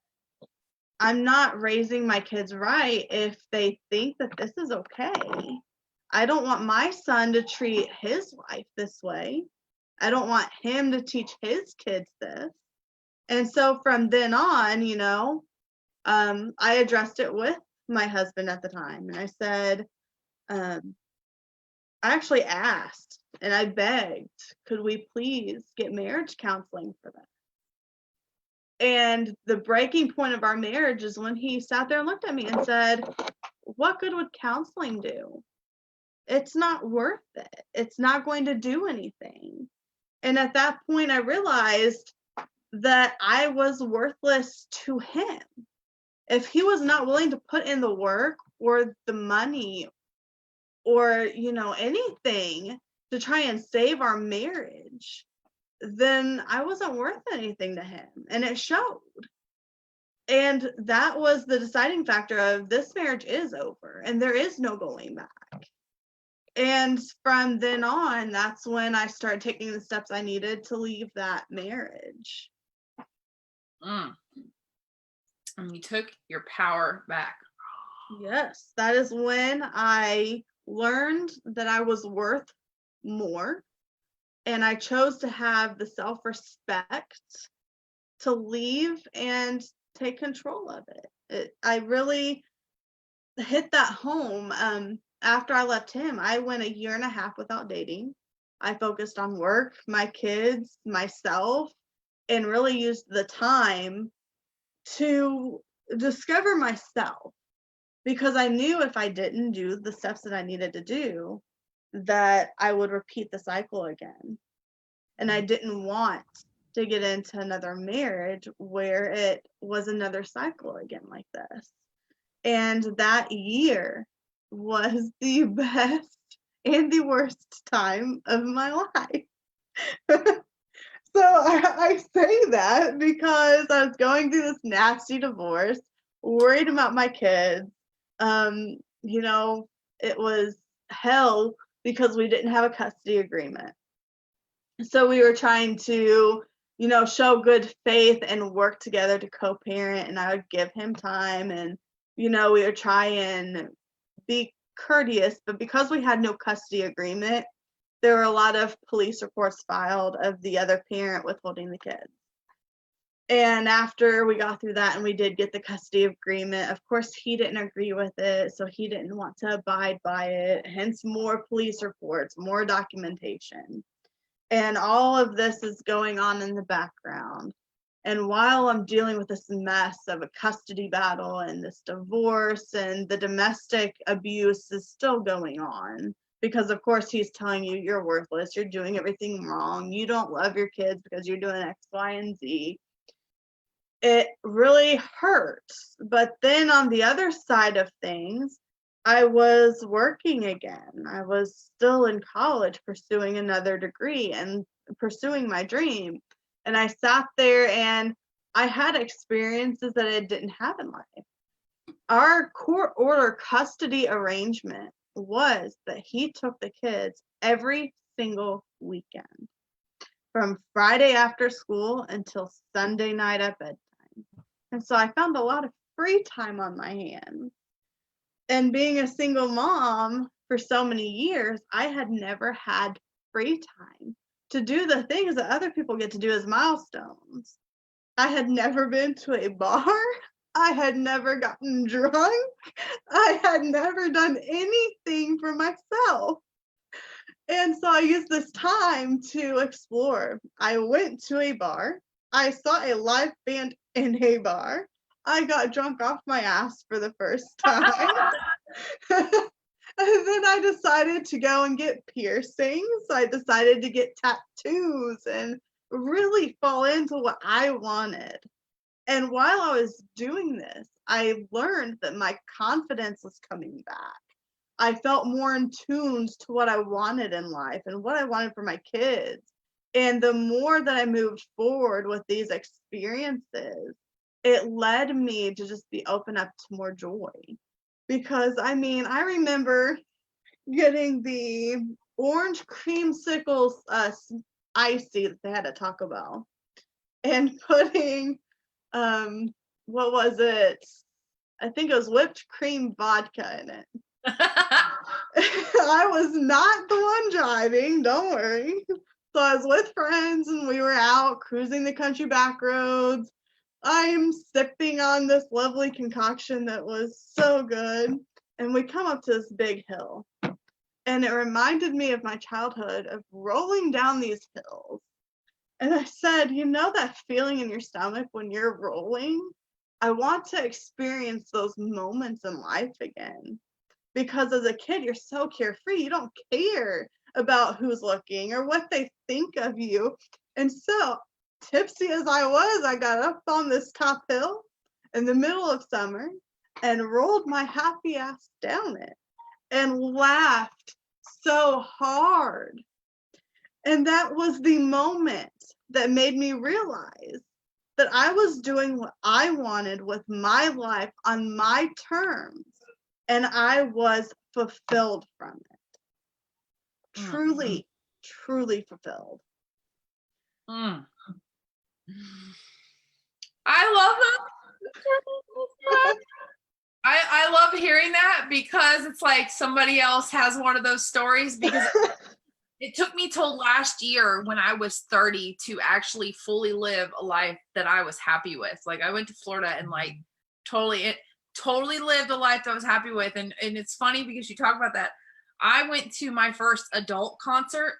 I'm not raising my kids right if they think that this is okay. I don't want my son to treat his wife this way. I don't want him to teach his kids this. And so from then on, I addressed it with my husband at the time. And I said, I actually asked and I begged, could we please get marriage counseling for them? And the breaking point of our marriage is when he sat there and looked at me and said, "What good would counseling do? It's not worth it. It's not going to do anything." And at that point, I realized that I was worthless to him. If he was not willing to put in the work or the money or, anything to try and save our marriage, then I wasn't worth anything to him. And it showed. And that was the deciding factor of this marriage is over and there is no going back. And from then on, that's when I started taking the steps I needed to leave that marriage. And you took your power back. Yes, that is when I learned that I was worth more. And I chose to have the self-respect to leave and take control of it. I really hit that home. After I left him, I went 1.5 years without dating. I focused on work, my kids, myself, and really used the time to discover myself, because I knew if I didn't do the steps that I needed to do, that I would repeat the cycle again. And I didn't want to get into another marriage where it was another cycle again like this. And that year was the best and the worst time of my life. So I say that because I was going through this nasty divorce, worried about my kids. It was hell because we didn't have a custody agreement. So we were trying to, show good faith and work together to co-parent, and I would give him time, and, we would try and be courteous, but because we had no custody agreement, there were a lot of police reports filed of the other parent withholding the kids. And after we got through that and we did get the custody agreement, of course, he didn't agree with it, so he didn't want to abide by it, hence more police reports, more documentation. And all of this is going on in the background. And while I'm dealing with this mess of a custody battle and this divorce and the domestic abuse is still going on, because of course he's telling you you're worthless, you're doing everything wrong, you don't love your kids because you're doing X, Y, and Z. It really hurts. But then on the other side of things, I was working again. I was still in college pursuing another degree and pursuing my dream. And I sat there and I had experiences that I didn't have in life. Our court order custody arrangement was that he took the kids every single weekend, from Friday after school until Sunday night at bedtime. And so I found a lot of free time on my hands. And being a single mom for so many years, I had never had free time to do the things that other people get to do as milestones. I had never been to a bar. I had never gotten drunk. I had never done anything for myself. And so I used this time to explore. I went to a bar. I saw a live band in a bar. I got drunk off my ass for the first time. And then I decided to go and get piercings. I decided to get tattoos and really fall into what I wanted. And while I was doing this, I learned that my confidence was coming back. I felt more in tune to what I wanted in life and what I wanted for my kids. And the more that I moved forward with these experiences, it led me to just be open up to more joy. Because I mean, I remember getting the orange creamsicles icy that they had at Taco Bell and putting what was it? I think it was whipped cream vodka in it. I was not the one driving, don't worry. So I was with friends and we were out cruising the country back roads. I'm sipping on this lovely concoction that was so good. And we come up to this big hill. And it reminded me of my childhood of rolling down these hills. And I said, you know that feeling in your stomach when you're rolling? I want to experience those moments in life again. Because as a kid, you're so carefree. You don't care about who's looking or what they think of you. And so, tipsy as I was, I got up on this top hill in the middle of summer and rolled my happy ass down it and laughed so hard. And that was the moment that made me realize that I was doing what I wanted with my life on my terms, and I was fulfilled from it. Truly, truly fulfilled. I love that. I love hearing that because it's like somebody else has one of those stories, because it took me till last year when I was 30 to actually fully live a life that I was happy with. Like I went to Florida and like totally lived a life that I was happy with. And it's funny because you talk about that. I went to my first adult concert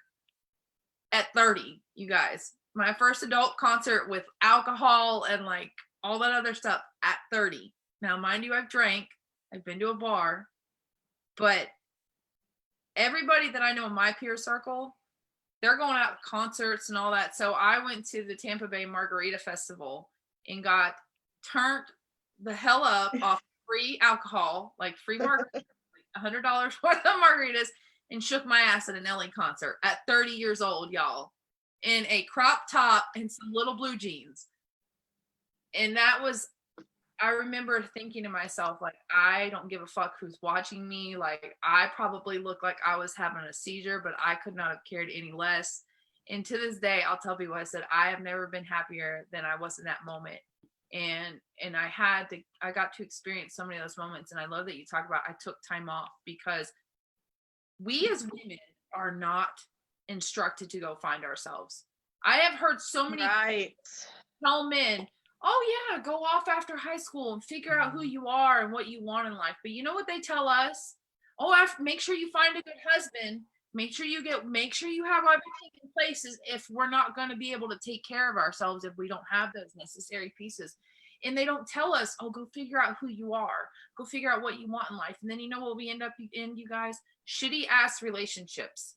at 30, you guys. My first adult concert with alcohol and like all that other stuff at 30. Now, mind you, I've drank, I've been to a bar, but everybody that I know in my peer circle, they're going out to concerts and all that. So I went to the Tampa Bay Margarita Festival and got turned the hell up off free alcohol, like free margaritas, like $100 worth of margaritas, and shook my ass at an LA concert at 30 years old, y'all, in a crop top and some little blue jeans. And that was, I remember thinking to myself, like, I don't give a fuck who's watching me. Like, I probably looked like I was having a seizure, but I could not have cared any less. And to this day, I'll tell people, I said, I have never been happier than I was in that moment. And I got to experience so many of those moments. And I love that you talk about, I took time off, because we as women are not instructed to go find ourselves. I have heard so many people tell men, oh yeah, go off after high school and figure out who you are and what you want in life. But you know what they tell us? Oh, make sure you find a good husband. Make sure you have everything in place, if we're not going to be able to take care of ourselves if we don't have those necessary pieces. And they don't tell us, oh, go figure out who you are. Go figure out what you want in life. And then you know what we end up in, you guys? Shitty ass relationships.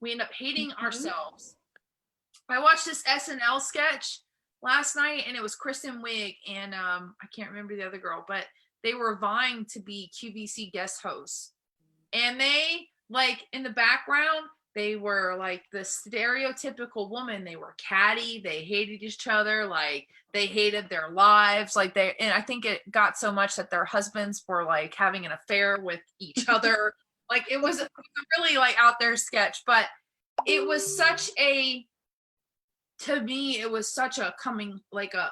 We end up hating ourselves. I watched this SNL sketch last night, and it was Kristen Wiig and I can't remember the other girl, but they were vying to be QVC guest hosts. And they, like, in the background, they were like the stereotypical woman. They were catty. They hated each other. Like, they hated their lives. Like, and I think it got so much that their husbands were like having an affair with each other. Like, it was a really like out there sketch, but it was such a, to me, it was such a coming, like a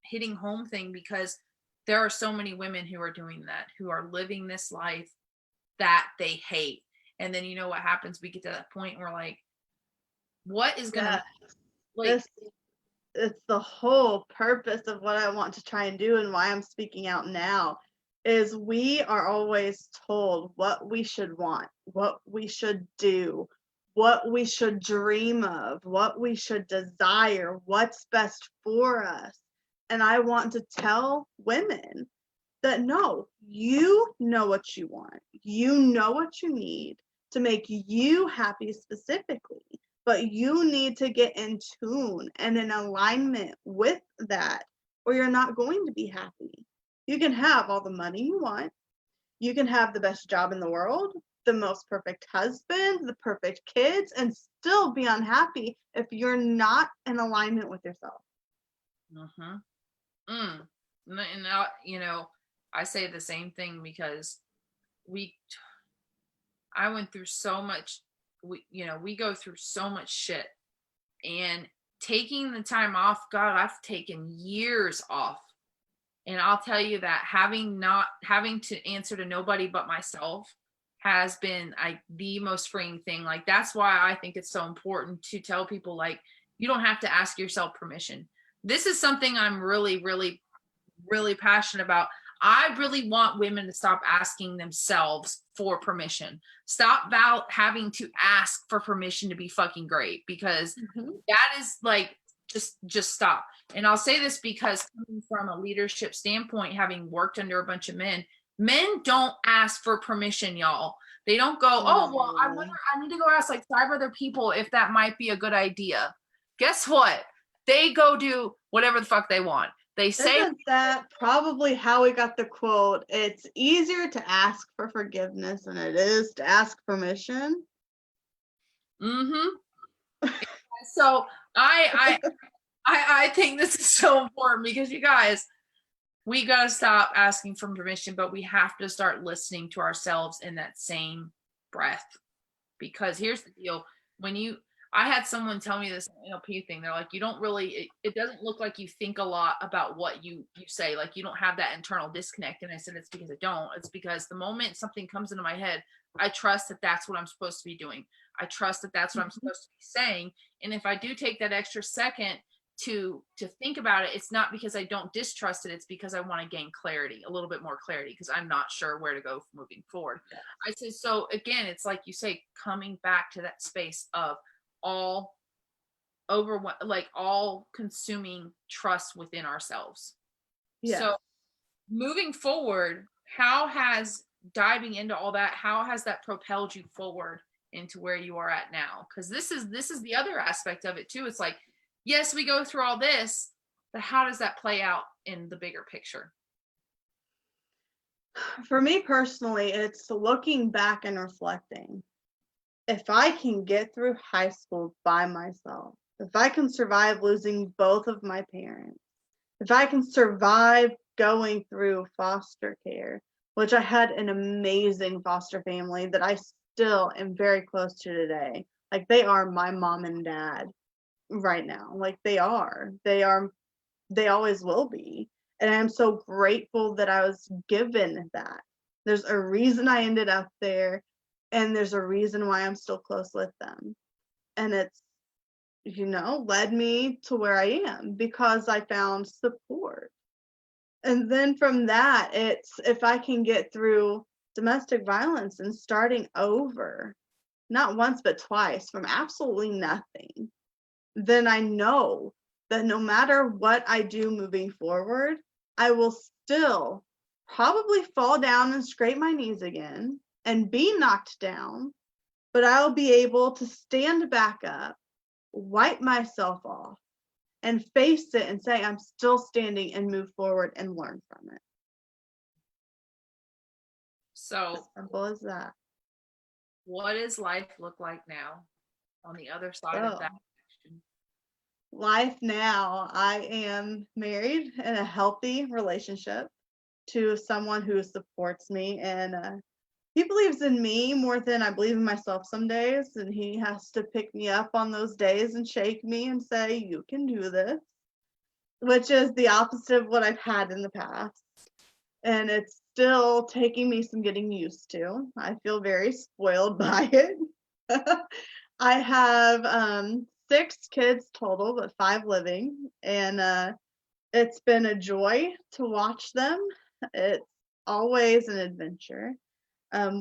hitting home thing, because there are so many women who are doing that, who are living this life that they hate. And then you know what happens? We get to that point where, like, what is gonna like it's the whole purpose of what I want to try and do, and why I'm speaking out now, is we are always told what we should want, what we should do, what we should dream of, what we should desire, what's best for us. And I want to tell women that no, you know what you want. You know what you need to make you happy specifically, but you need to get in tune and in alignment with that, or you're not going to be happy. You can have all the money you want. You can have the best job in the world, the most perfect husband, the perfect kids, and still be unhappy if you're not in alignment with yourself. And now, I say the same thing because I went through so much, we go through so much shit, and taking the time off, God, I've taken years off. And I'll tell you that having to answer to nobody but myself has been the most freeing thing. Like, that's why I think it's so important to tell people, like, you don't have to ask yourself permission. This is something I'm really, really, really passionate about. I really want women to stop asking themselves for permission. Stop having to ask for permission to be fucking great, because that is like, just stop. And I'll say this because coming from a leadership standpoint, having worked under a bunch of men don't ask for permission, y'all. They don't go, oh, well, I need to go ask like 5 other people if that might be a good idea. Guess what? They go do whatever the fuck they want. They say, isn't that probably how we got the quote? It's easier to ask for forgiveness than it is to ask permission. So I think this is so important, because you guys, we got to stop asking for permission, but we have to start listening to ourselves in that same breath. Because here's the deal. I had someone tell me this NLP thing. They're like, you don't really, it doesn't look like you think a lot about what you say. Like, you don't have that internal disconnect. And I said, it's because I don't. It's because the moment something comes into my head, I trust that that's what I'm supposed to be doing. I trust that that's what I'm supposed to be saying. And if I do take that extra second to think about it, it's not because I don't distrust it. It's because I want to gain clarity, a little bit more clarity, because I'm not sure where to go moving forward. I said, so again, it's like you say, coming back to that space of all consuming trust within ourselves. So moving forward, how has diving into all that, how has that propelled you forward into where you are at now? Because this is the other aspect of it too. It's like, yes, we go through all this, but how does that play out in the bigger picture? For me personally, it's looking back and reflecting. If I can get through high school by myself, if I can survive losing both of my parents, if I can survive going through foster care, which I had an amazing foster family that I still am very close to today. Like, they are my mom and dad right now. Like, they always will be. And I'm so grateful that I was given that. There's a reason I ended up there, and there's a reason why I'm still close with them. And it's, led me to where I am because I found support. And then from that, it's if I can get through domestic violence and starting over, not once but twice, from absolutely nothing, then I know that no matter what I do moving forward, I will still probably fall down and scrape my knees again and be knocked down, but I'll be able to stand back up, wipe myself off, and face it and say I'm still standing and move forward and learn from it. So as simple as that. What does life look like now on the other side of that question? Life now, I am married in a healthy relationship to someone who supports me, and he believes in me more than I believe in myself some days, and he has to pick me up on those days and shake me and say, you can do this, which is the opposite of what I've had in the past. And it's still taking me some getting used to. I feel very spoiled by it. I have 6 kids total, but 5 living, and it's been a joy to watch them. It's always an adventure.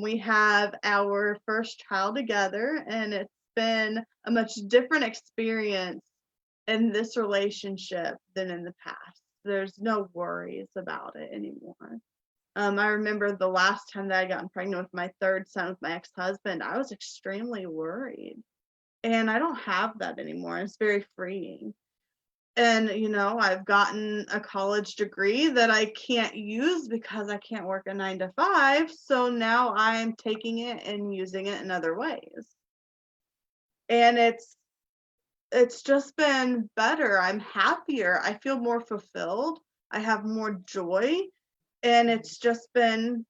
We have our first child together, and it's been a much different experience in this relationship than in the past. There's no worries about it anymore. I remember the last time that I got pregnant with my 3rd son with my ex-husband, I was extremely worried. And I don't have that anymore. It's very freeing. And, I've gotten a college degree that I can't use because I can't work a 9 to 5. So now I'm taking it and using it in other ways. And it's just been better. I'm happier. I feel more fulfilled. I have more joy. And it's been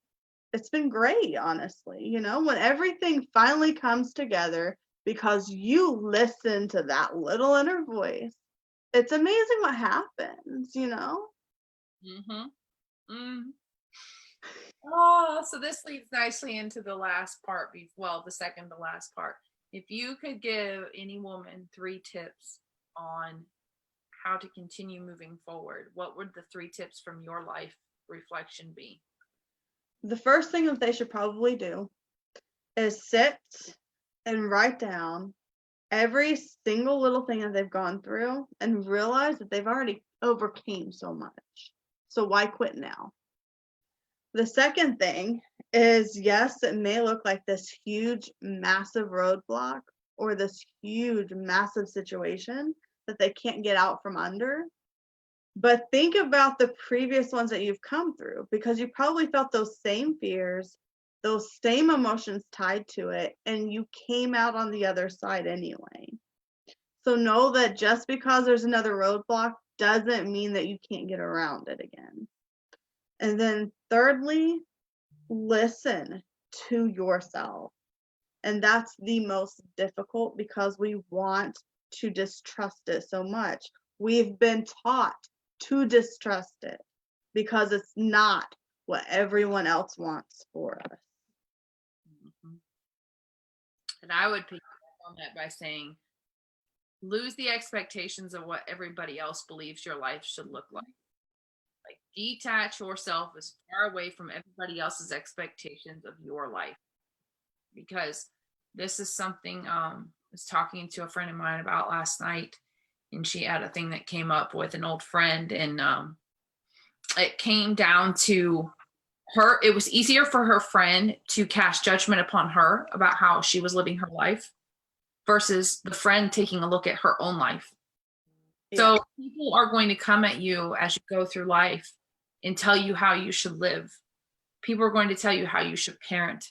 great, honestly. When everything finally comes together because you listen to that little inner voice, it's amazing what happens. Mm-hmm. Mm. Oh, so this leads nicely into the last part. The second to last part. If you could give any woman 3 tips on how to continue moving forward, what would the 3 tips from your life reflection be? The first thing that they should probably do is sit and write down every single little thing that they've gone through and realize that they've already overcame so much. So why quit now? The second thing is, yes, it may look like this huge, massive roadblock or this huge, massive situation that they can't get out from under. But think about the previous ones that you've come through, because you probably felt those same fears, those same emotions tied to it, and you came out on the other side anyway. So know that just because there's another roadblock doesn't mean that you can't get around it again. And then thirdly, listen to yourself. And that's the most difficult because we want to distrust it so much. We've been taught to distrust it because it's not what everyone else wants for us. Mm-hmm. And I would pick up on that by saying, lose the expectations of what everybody else believes your life should look like. Like, detach yourself as far away from everybody else's expectations of your life. Because this is something I was talking to a friend of mine about last night, and she had a thing that came up with an old friend, and it came down to her. It was easier for her friend to cast judgment upon her about how she was living her life versus the friend taking a look at her own life. Yeah. So people are going to come at you as you go through life and tell you how you should live. People are going to tell you how you should parent.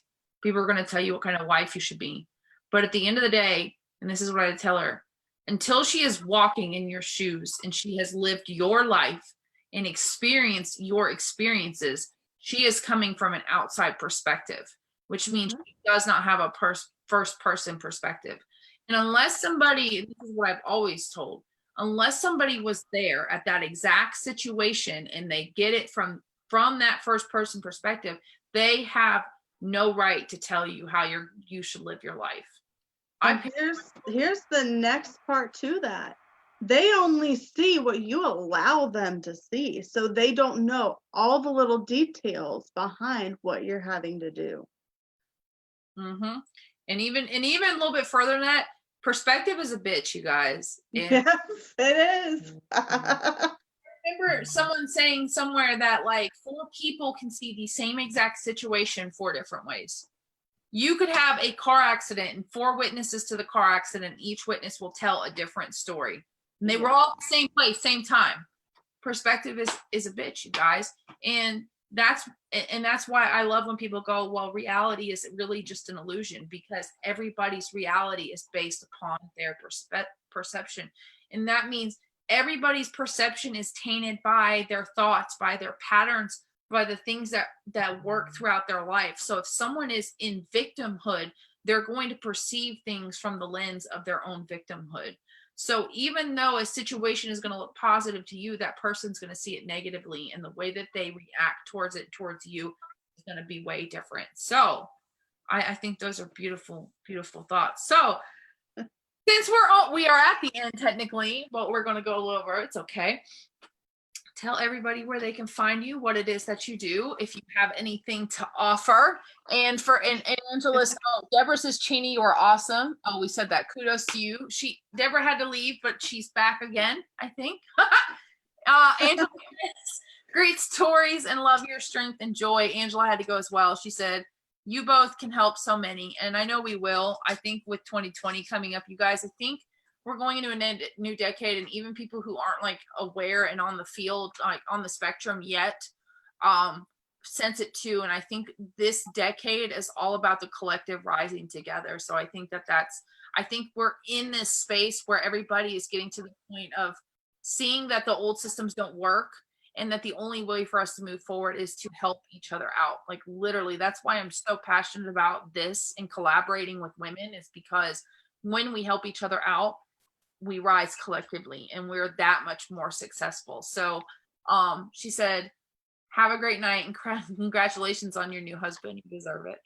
People are going to tell you what kind of wife you should be. But at the end of the day, and this is what I tell her, until she is walking in your shoes and she has lived your life and experienced your experiences, she is coming from an outside perspective, which means she does not have a first person perspective. And unless somebody, this is what I've always told, unless somebody was there at that exact situation and they get it from that first person perspective, they have no right to tell you how you should live your life. Here's the next part to that. They only see what you allow them to see, so they don't know all the little details behind what you're having to do. Mm-hmm. And even a little bit further than that, perspective is a bitch, you guys. And yes, it is. I remember someone saying somewhere that like 4 people can see the same exact situation 4 different ways. You could have a car accident and 4 witnesses to the car accident. Each witness will tell a different story. And they were all at the same place, same time. Perspective is a bitch, you guys. And that's why I love when people go, well, reality is really just an illusion, because everybody's reality is based upon their perception. And that means everybody's perception is tainted by their thoughts, by their patterns, by the things that work throughout their life. So if someone is in victimhood, they're going to perceive things from the lens of their own victimhood. So even though a situation is going to look positive to you, that person's going to see it negatively, and the way that they react towards you is going to be way different. So I think those are beautiful, beautiful thoughts. So since we are at the end technically, but we're going to go a little over, it's okay. Tell everybody where they can find you, what it is that you do, if you have anything to offer. And Angela, Deborah says, Chaney, you are awesome. Oh, we said that. Kudos to you. Deborah had to leave, but she's back again, I think. Angela great stories and love your strength and joy. Angela had to go as well. She said, you both can help so many. And I know we will. I think with 2020 coming up, you guys, I think we're going into a new decade, and even people who aren't like aware and on the field, like on the spectrum yet, sense it too. And I think this decade is all about the collective rising together. So I think I think we're in this space where everybody is getting to the point of seeing that the old systems don't work, and that the only way for us to move forward is to help each other out. Like literally, that's why I'm so passionate about this and collaborating with women, is because when we help each other out, we rise collectively and we're that much more successful. So she said, have a great night and congratulations on your new husband. You deserve it.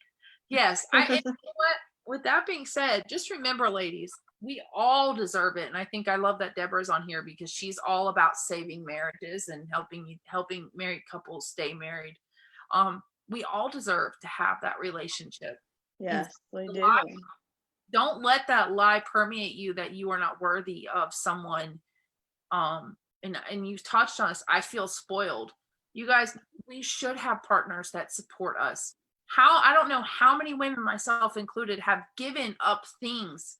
Yes. You know what? With that being said, just remember, ladies, we all deserve it. And I think I love that Deborah's on here, because she's all about saving marriages and helping married couples stay married. We all deserve to have that relationship. Yes, we do. Don't let that lie permeate you that you are not worthy of someone. And you touched on this. I feel spoiled. You guys, we should have partners that support us. I don't know how many women, myself included, have given up things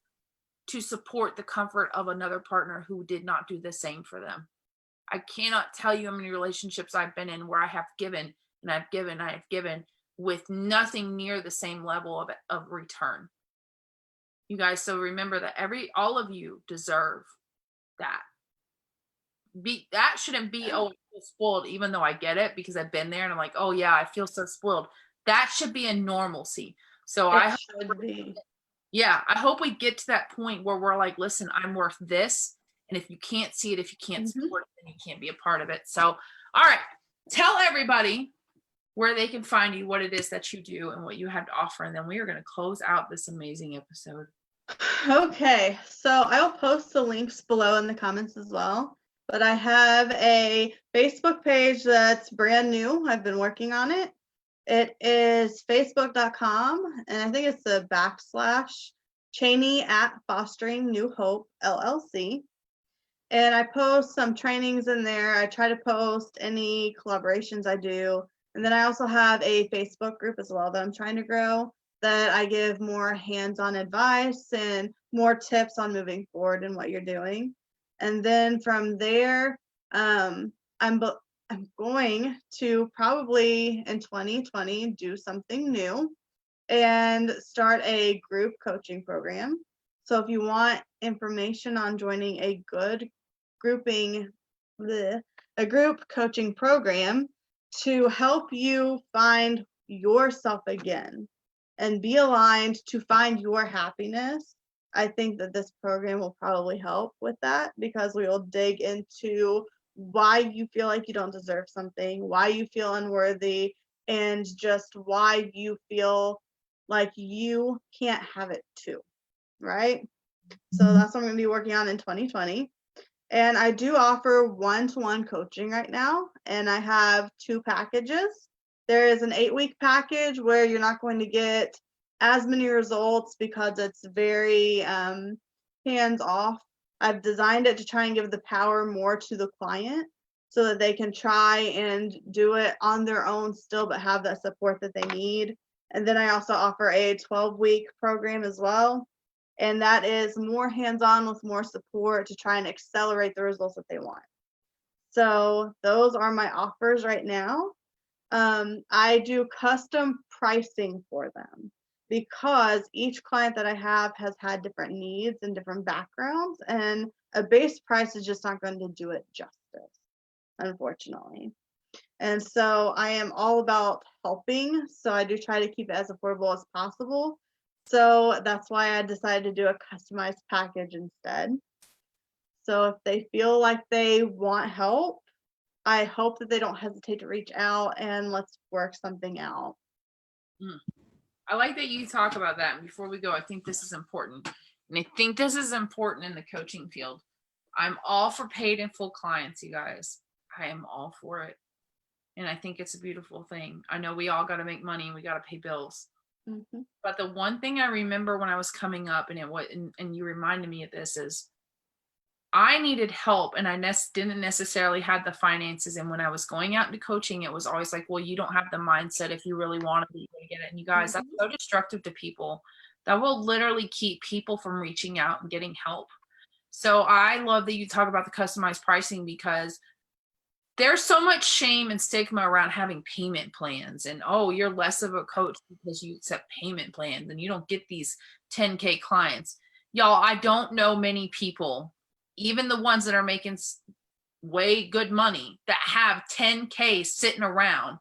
to support the comfort of another partner who did not do the same for them. I cannot tell you how many relationships I've been in where I have given and I've given with nothing near the same level of return. You guys, so remember that all of you deserve that. That shouldn't be, oh, I feel spoiled, even though I get it because I've been there and I'm like, oh yeah, I feel so spoiled. That should be a normalcy. So I hope we get to that point where we're like, listen, I'm worth this. And if you can't see it, if you can't support it, then you can't be a part of it. So, all right, tell everybody where they can find you, what it is that you do and what you have to offer. And then we are going to close out this amazing episode. Okay, so I will post the links below in the comments as well. But I have a Facebook page that's brand new. I've been working on it. It is facebook.com, and I think it's the / Chaney at Fostering New Hope LLC. And I post some trainings in there. I try to post any collaborations I do. And then I also have a Facebook group as well that I'm trying to grow, that I give more hands-on advice and more tips on moving forward in what you're doing. And then from there, I'm going to probably in 2020 do something new and start a group coaching program. So if you want information on joining a good group coaching program to help you find yourself again and be aligned to find your happiness, I think that this program will probably help with that, because we will dig into why you feel like you don't deserve something, why you feel unworthy, and just why you feel like you can't have it too, right? So that's what I'm going to be working on in 2020. And I do offer one-to-one coaching right now, and I have 2 packages. There is an 8-week package where you're not going to get as many results because it's very hands-off. I've designed it to try and give the power more to the client so that they can try and do it on their own still, but have that support that they need. And then I also offer a 12-week program as well. And that is more hands-on with more support to try and accelerate the results that they want. So those are my offers right now. I do custom pricing for them, because each client that I have has had different needs and different backgrounds, and a base price is just not going to do it justice, unfortunately. And so I am all about helping, so I do try to keep it as affordable as possible. So that's why I decided to do a customized package instead. So if they feel like they want help, I hope that they don't hesitate to reach out and let's work something out. I like that you talk about that. And before we go, I think this is important. And I think this is important in the coaching field. I'm all for paid in full clients, you guys. I am all for it. And I think it's a beautiful thing. I know we all got to make money and we got to pay bills. Mm-hmm. But the one thing I remember when I was coming up, and you reminded me of this, is I needed help, and I didn't necessarily have the finances. And when I was going out into coaching, it was always like, well, you don't have the mindset. If you really want to, you're going to get it. And you guys, that's so destructive to people. That will literally keep people from reaching out and getting help. So I love that you talk about the customized pricing, because there's so much shame and stigma around having payment plans, and oh, you're less of a coach because you accept payment plans and you don't get these 10K clients. Y'all, I don't know many people, even the ones that are making way good money, that have 10K sitting around.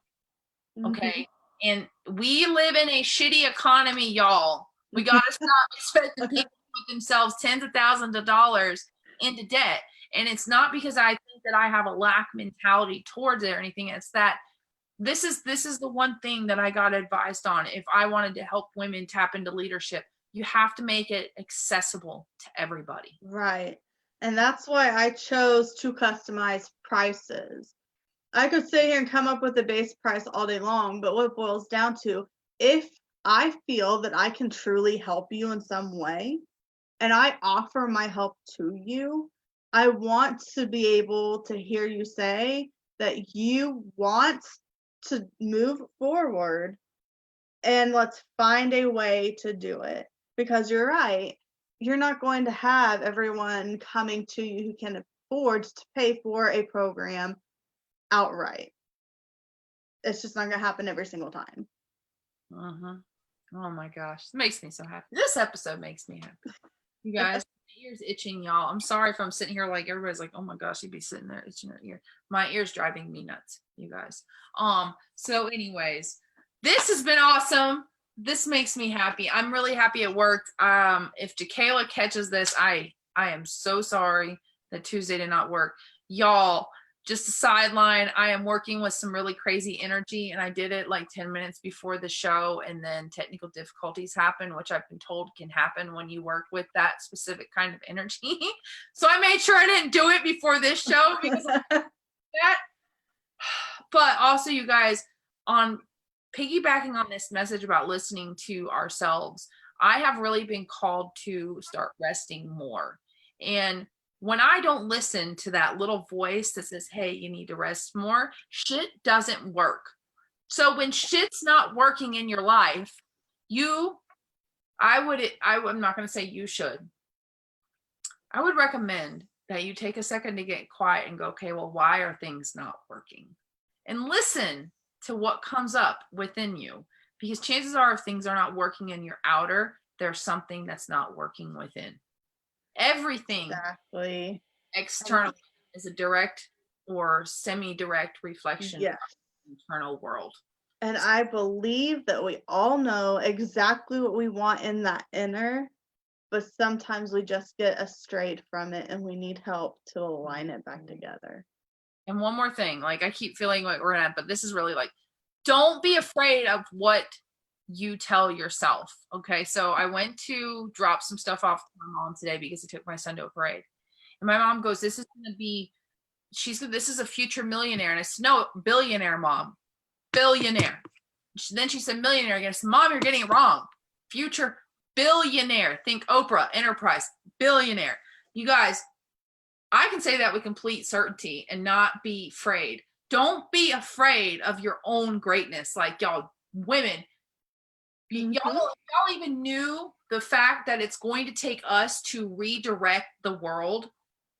Okay. And we live in a shitty economy, y'all. We got to stop expecting people to put themselves tens of thousands of dollars into debt. And it's not because I think that I have a lack mentality towards it or anything. It's that this is the one thing that I got advised on. If I wanted to help women tap into leadership, you have to make it accessible to everybody. Right. And that's why I chose to customize prices. I could sit here and come up with a base price all day long, but what it boils down to, if I feel that I can truly help you in some way and I offer my help to you, I want to be able to hear you say that you want to move forward, and let's find a way to do it. Because you're right, you're not going to have everyone coming to you who can afford to pay for a program outright. It's just not going to happen every single time. Oh my gosh, it makes me so happy. This episode makes me happy. You guys, my ear's itching, y'all. I'm sorry if I'm sitting here like everybody's like, oh my gosh, you'd be sitting there itching her ear. My ear's driving me nuts, you guys. So anyways, this has been awesome. This makes me happy. I'm really happy it worked. If Jakayla catches this, I am so sorry that Tuesday did not work. Y'all, just a sideline, I am working with some really crazy energy, and I did it like 10 minutes before the show, and then technical difficulties happened, which I've been told can happen when you work with that specific kind of energy. So I made sure I didn't do it before this show because of that. But also, you guys, on piggybacking on this message about listening to ourselves, I have really been called to start resting more. And when I don't listen to that little voice that says, hey, you need to rest more, shit doesn't work. So when shit's not working in your life, I'm not going to say you should. I would recommend that you take a second to get quiet and go, okay, well, why are things not working? And listen to what comes up within you, because chances are if things are not working in your outer, there's something that's not working within. Everything Exactly. external is a direct or semi-direct reflection of the internal world. And I believe that we all know exactly what we want in that inner, but sometimes we just get strayed from it and we need help to align it back together. And one more thing, like I keep feeling like we're at, but this is really like, don't be afraid of what you tell yourself. Okay. So I went to drop some stuff off to my mom today because I took my son to a parade. And my mom goes, this is going to be, she said, this is a future millionaire. And I said, no, billionaire, Mom. Billionaire. Then she said millionaire again. I said, Mom, you're getting it wrong. Future billionaire. Think Oprah, Enterprise, billionaire. You guys, I can say that with complete certainty and not be afraid. Don't be afraid of your own greatness. Like y'all women, y'all even knew the fact that it's going to take us to redirect the world,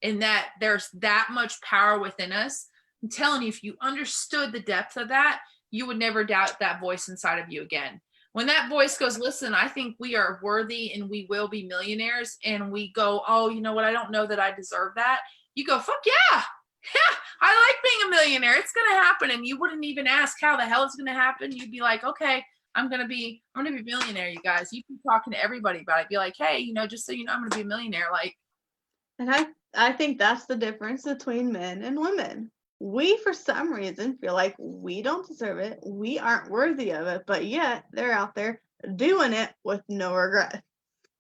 and that there's that much power within us. I'm telling you, if you understood the depth of that, you would never doubt that voice inside of you again. When that voice goes, listen, I think we are worthy and we will be millionaires, and we go, oh, you know what? I don't know that I deserve that. You go, fuck yeah. Yeah, I like being a millionaire. It's going to happen. And you wouldn't even ask how the hell it's going to happen. You'd be like, okay, I'm going to be a millionaire, you guys. You keep talking to everybody about it. Be like, hey, just so you know, I'm going to be a millionaire. Like, and I think that's the difference between men and women. We, for some reason, feel like we don't deserve it. We aren't worthy of it, but yet they're out there doing it with no regret.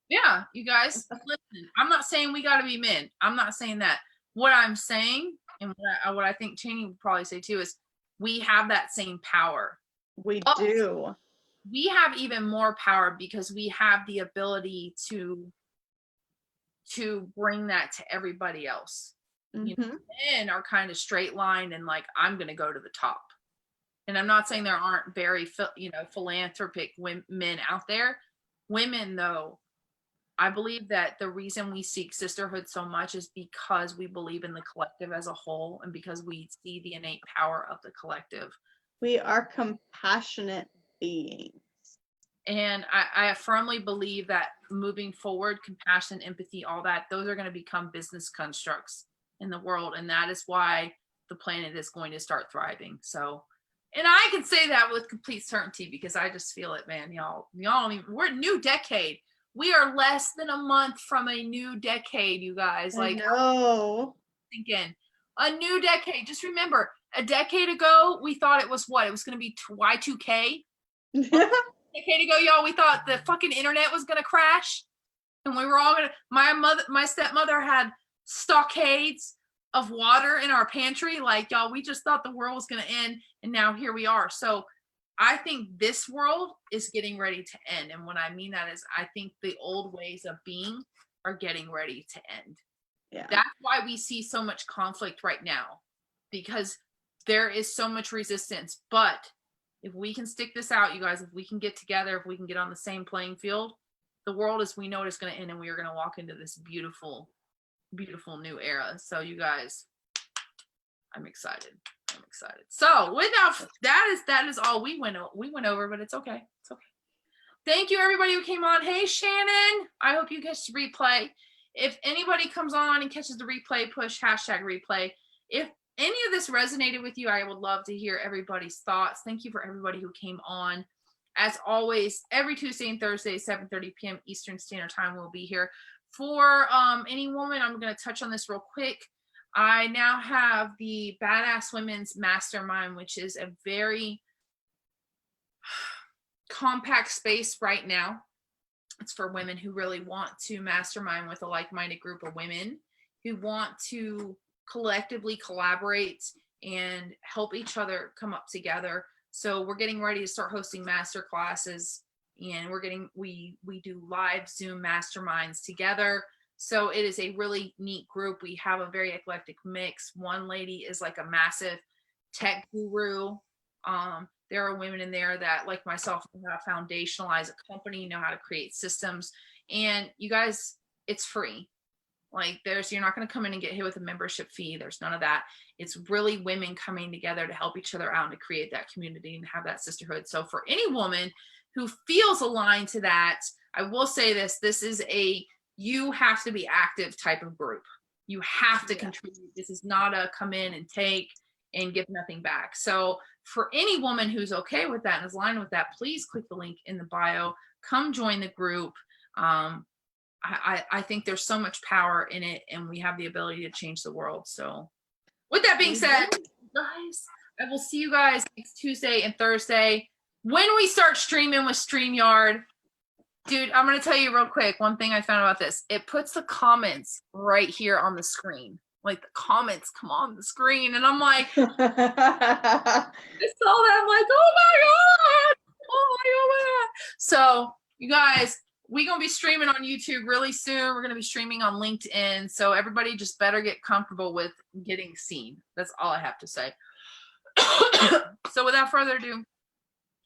Yeah, you guys, listen, I'm not saying we got to be men. I'm not saying that. What I'm saying, and what I think Chaney would probably say too, is we have that same power. We do. We have even more power because we have the ability to bring that to everybody else. Men are kind of straight line and like, I'm going to go to the top. And I'm not saying there aren't very, philanthropic men out there. Women, though, I believe that the reason we seek sisterhood so much is because we believe in the collective as a whole and because we see the innate power of the collective. We are compassionate beings. And I firmly believe that moving forward, compassion, empathy, all that, those are going to become business constructs in the world. And that is why the planet is going to start thriving. So, and I can say that with complete certainty because I just feel it, man. Y'all don't even, we're a new decade. We are less than a month from a new decade, you guys. Like, no. Thinking a new decade. Just remember, a decade ago, we thought it was what? It was going to be Y2K. A decade ago, y'all, we thought the fucking internet was going to crash. And we were all going to, my stepmother had stockades of water in our pantry. Like, y'all, we just thought the world was going to end. And now here we are. So I think this world is getting ready to end. And what I mean that is I think the old ways of being are getting ready to end. Yeah. That's why we see so much conflict right now, because there is so much resistance. But if we can stick this out, you guys, if we can get together, if we can get on the same playing field, the world as we know it is going to end and we are going to walk into this beautiful, beautiful new era. So you guys, I'm excited. So without that is all we went over, but it's okay. It's okay. Thank you everybody who came on. Hey Shannon, I hope you catch the replay. If anybody comes on and catches the replay, push #replay. If any of this resonated with you, I would love to hear everybody's thoughts. Thank you for everybody who came on. As always, every Tuesday and Thursday, 7:30 p.m. Eastern Standard Time, we'll be here. For any woman, I'm going to touch on this real quick. I now have the Badass Women's Mastermind, which is a very compact space right now. It's for women who really want to mastermind with a like-minded group of women who want to collectively collaborate and help each other come up together. So we're getting ready to start hosting master classes, and we do live Zoom masterminds together. So it is a really neat group. We have a very eclectic mix. One lady is like a massive tech guru. There are women in there that, like myself, know how to foundationalize a company, know how to create systems. And you guys, it's free. Like you're not going to come in and get hit with a membership fee. There's none of that. It's really women coming together to help each other out and to create that community and have that sisterhood. So for any woman who feels aligned to that, I will say this is you have to be active type of group. You have to contribute. This is not a come in and take and give nothing back. So for any woman who's okay with that and is aligned with that, please click the link in the bio. Come join the group. I think there's so much power in it, and we have the ability to change the world. So with that being said, guys, I will see you guys next Tuesday and Thursday when we start streaming with StreamYard. Dude, I'm going to tell you real quick, one thing I found about this. It puts the comments right here on the screen. Like the comments come on the screen, and I'm like, I saw that. I'm like, oh my God. So you guys, we're going to be streaming on YouTube really soon. We're going to be streaming on LinkedIn. So everybody just better get comfortable with getting seen. That's all I have to say. So without further ado,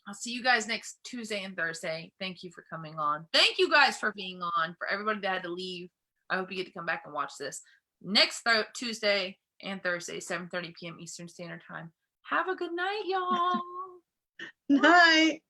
I'll see you guys next Tuesday and Thursday. Thank you for coming on. Thank you guys for being on. For everybody that had to leave, I hope you get to come back and watch this next Tuesday and Thursday, 7:30 p.m. Eastern Standard Time. Have a good night, y'all. Night.